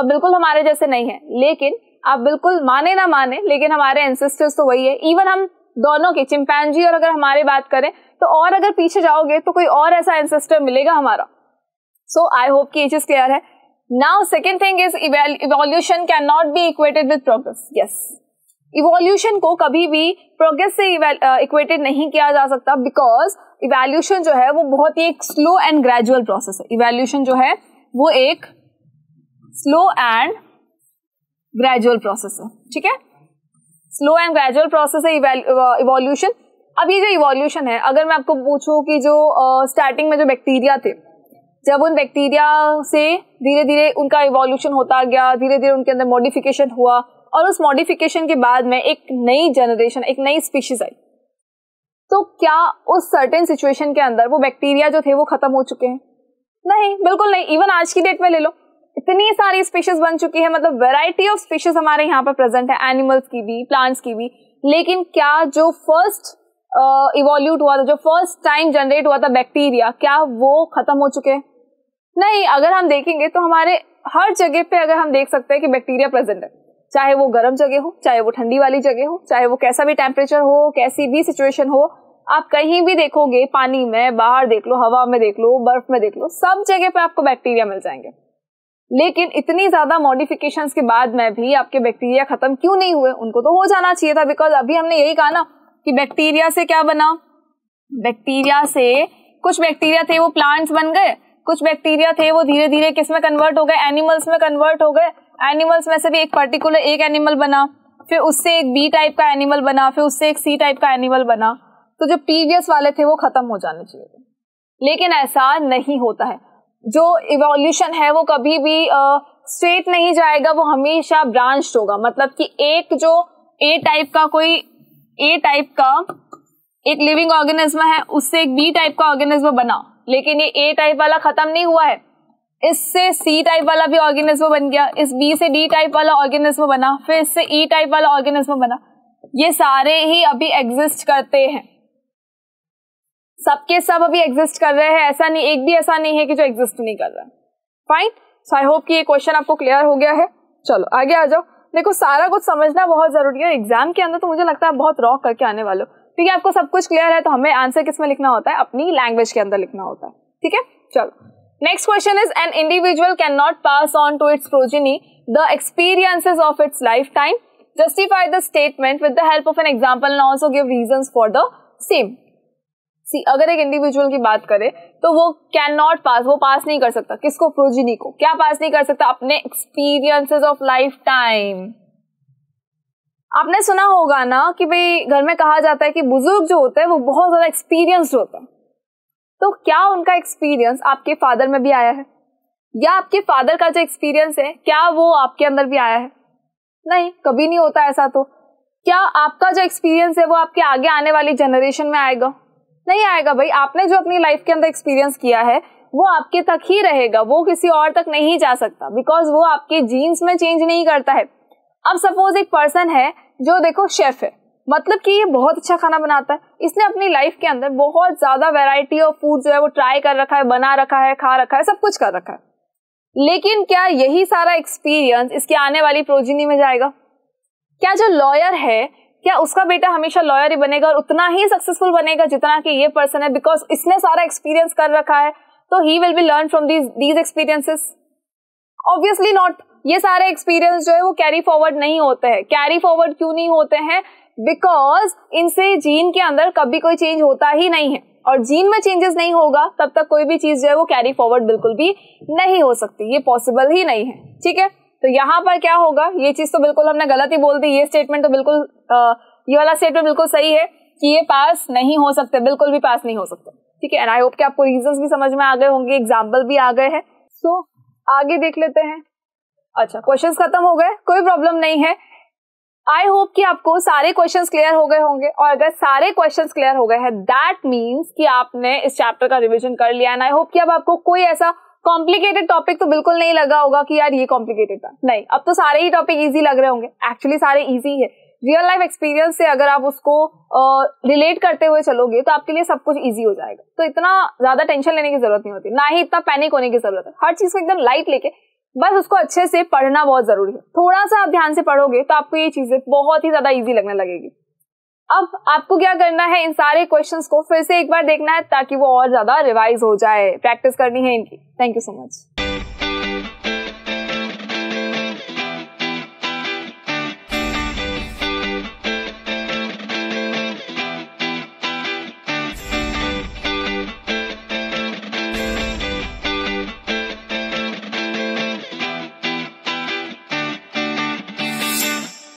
बिल्कुल हमारे जैसे नहीं है। लेकिन आप बिल्कुल माने ना माने, लेकिन हमारे एंसेस्टर्स तो वही है। इवन हम दोनों के, चिंपैंजी और अगर हमारी बात करें तो और अगर पीछे जाओगे तो कोई और ऐसा एंसेस्टर मिलेगा हमारा। सो आई होप कि ये चीज क्लियर है। Now second thing is evolution cannot be equated with progress. Yes, evolution को कभी भी progress से equated नहीं किया जा सकता, because evolution जो है वो बहुत ही एक slow and gradual process है। evolution जो है वो एक slow and gradual process है, ठीक है, slow and gradual process है evolution। अब ये जो evolution है, अगर मैं आपको पूछूं कि जो starting में जो बैक्टीरिया थे, जब उन बैक्टीरिया से धीरे धीरे उनका इवोल्यूशन होता गया, धीरे धीरे उनके अंदर मॉडिफिकेशन हुआ और उस मॉडिफिकेशन के बाद में एक नई जनरेशन, एक नई स्पीशीज आई, तो क्या उस सर्टेन सिचुएशन के अंदर वो बैक्टीरिया जो थे वो खत्म हो चुके हैं? नहीं, बिल्कुल नहीं। इवन आज की डेट में ले लो, इतनी सारी स्पीशीज बन चुकी है, मतलब वैरायटी ऑफ स्पीशीज हमारे यहाँ पर प्रेजेंट है, एनिमल्स की भी, प्लांट्स की भी। लेकिन क्या जो फर्स्ट इवोल्यूट हुआ था, जो फर्स्ट टाइम जनरेट हुआ था बैक्टीरिया, क्या वो खत्म हो चुके हैं? नहीं। अगर हम देखेंगे तो हमारे हर जगह पे अगर हम देख सकते हैं कि बैक्टीरिया प्रेजेंट है, चाहे वो गर्म जगह हो, चाहे वो ठंडी वाली जगह हो, चाहे वो कैसा भी टेम्परेचर हो, कैसी भी सिचुएशन हो, आप कहीं भी देखोगे, पानी में, बाहर देख लो, हवा में देख लो, बर्फ में देख लो, सब जगह पे आपको बैक्टीरिया मिल जाएंगे। लेकिन इतनी ज्यादा मॉडिफिकेशंस के बाद में भी आपके बैक्टीरिया खत्म क्यों नहीं हुए? उनको तो हो जाना चाहिए था, बिकॉज अभी हमने यही कहा ना कि बैक्टीरिया से क्या बना, बैक्टीरिया से कुछ बैक्टीरिया थे वो प्लांट्स बन गए, कुछ बैक्टीरिया थे वो धीरे धीरे किस में कन्वर्ट हो गए, एनिमल्स में कन्वर्ट हो गए, एनिमल्स में से भी एक पर्टिकुलर एक एनिमल बना, फिर उससे एक बी टाइप का एनिमल बना, फिर उससे एक सी टाइप का एनिमल बना। तो जो प्रीवियस वाले थे वो खत्म हो जाने चाहिए थे, लेकिन ऐसा नहीं होता है। जो इवोल्यूशन है वो कभी भी स्ट्रेट नहीं जाएगा, वो हमेशा ब्रांच्ड होगा। मतलब कि एक जो ए टाइप का कोई ए टाइप का एक लिविंग ऑर्गेनिज्म है, उससे एक बी टाइप का ऑर्गेनिज्म बना, लेकिन ये ए टाइप वाला खत्म नहीं हुआ है, इससे सी टाइप वाला भी ऑर्गेनिज्म बन गया, इस बी से डी टाइप वाला ऑर्गेनिज्म बना, फिर इससे ई टाइप वाला ऑर्गेनिज्म बना। ये सारे ही अभी एग्जिस्ट करते हैं, सबके सब अभी एग्जिस्ट कर रहे हैं, ऐसा नहीं, एक भी ऐसा नहीं है कि जो एग्जिस्ट नहीं कर रहा है। फाइन, सो आई होप कि ये क्वेश्चन आपको क्लियर हो गया है। चलो आगे आ जाओ। देखो, सारा कुछ समझना बहुत जरूरी है। एग्जाम के अंदर तो मुझे लगता है बहुत रॉक करके आने वाले हो, क्योंकि आपको सब कुछ क्लियर है, तो हमें आंसर किस में लिखना होता है, अपनी लैंग्वेज के अंदर लिखना होता है। ठीक है, चलो next question is, an individual can not pass on to its progeny the experiences of its lifetime, justify the statement with the help of an example and also give reasons for the same. C, अगर एक इंडिविजुअल की बात करें तो वो कैन नॉट पास, वो पास नहीं कर सकता, किसको, प्रोजेनी को। क्या पास नहीं कर सकता? अपने एक्सपीरियंसेस ऑफ लाइफ टाइम। आपने सुना होगा ना कि भाई घर में कहा जाता है कि बुजुर्ग जो होते हैं वो बहुत ज्यादा एक्सपीरियंस्ड होते हैं, तो क्या उनका एक्सपीरियंस आपके फादर में भी आया है, या आपके फादर का जो एक्सपीरियंस है क्या वो आपके अंदर भी आया है? नहीं, कभी नहीं होता ऐसा। तो क्या आपका जो एक्सपीरियंस है वो आपके आगे आने वाली जनरेशन में आएगा? नहीं आएगा भाई। आपने जो अपनी लाइफ के अंदर एक्सपीरियंस किया है वो आपके तक ही रहेगा, वो किसी और तक नहीं जा सकता, बिकॉज वो आपके जीन्स में चेंज नहीं करता है। अब सपोज एक पर्सन है जो देखो शेफ है, मतलब कि ये बहुत अच्छा खाना बनाता है, इसने अपनी लाइफ के अंदर बहुत ज्यादा वैरायटी ऑफ फूड जो है वो ट्राई कर रखा है, बना रखा है, खा रखा है, सब कुछ कर रखा है, लेकिन क्या यही सारा एक्सपीरियंस इसके आने वाली प्रोजिनी में जाएगा? क्या जो लॉयर है क्या उसका बेटा हमेशा लॉयर ही बनेगा और उतना ही सक्सेसफुल बनेगा जितना कि ये पर्सन है, बिकॉज इसने सारा एक्सपीरियंस कर रखा है, तो he will be learn from these experiences? Obviously not. ये सारे एक्सपीरियंस जो है वो कैरी फॉरवर्ड नहीं होते हैं। कैरी फॉरवर्ड क्यों नहीं होते हैं? बिकॉज इनसे जीन के अंदर कभी कोई चेंज होता ही नहीं है, और जीन में चेंजेस नहीं होगा तब तक कोई भी चीज जो है वो कैरी फॉरवर्ड बिल्कुल भी नहीं हो सकती, ये पॉसिबल ही नहीं है। ठीक है, तो यहाँ पर क्या होगा, ये चीज तो बिल्कुल हमने गलत ही बोल दी। ये स्टेटमेंट तो बिल्कुल ये वाला स्टेटमेंट बिल्कुल सही है कि ये पास नहीं हो सकते, बिल्कुल भी पास नहीं हो सकते। ठीक है, एंड आई होप कि आपको रीजंस भी समझ में आ गए होंगे, एग्जाम्पल भी आ गए हैं। सो आगे देख लेते हैं। अच्छा, क्वेश्चंस खत्म हो गए, कोई प्रॉब्लम नहीं है। आई होप कि आपको सारे क्वेश्चंस क्लियर हो गए होंगे, और अगर सारे क्वेश्चंस क्लियर हो गए हैं दैट मीन्स कि आपने इस चैप्टर का रिवीजन कर लिया। एंड आई होप कि अब आपको कोई ऐसा कॉम्प्लिकेटेड टॉपिक तो बिल्कुल नहीं लगा होगा कि यार ये कॉम्प्लिकेटेड था। नहीं, अब तो सारे ही टॉपिक इजी लग रहे होंगे। एक्चुअली सारे इजी है। रियल लाइफ एक्सपीरियंस से अगर आप उसको रिलेट करते हुए चलोगे तो आपके लिए सब कुछ इजी हो जाएगा। तो इतना ज्यादा टेंशन लेने की जरूरत नहीं होती, ना ही इतना पैनिक होने की जरूरत है। हर चीज को एकदम लाइट लेके बस उसको अच्छे से पढ़ना बहुत जरूरी है। थोड़ा सा आप ध्यान से पढ़ोगे तो आपको ये चीजें बहुत ही ज्यादा इजी लगने लगेगी। अब आपको क्या करना है, इन सारे क्वेश्चंस को फिर से एक बार देखना है ताकि वो और ज्यादा रिवाइज हो जाए। प्रैक्टिस करनी है इनकी। Thank you so much.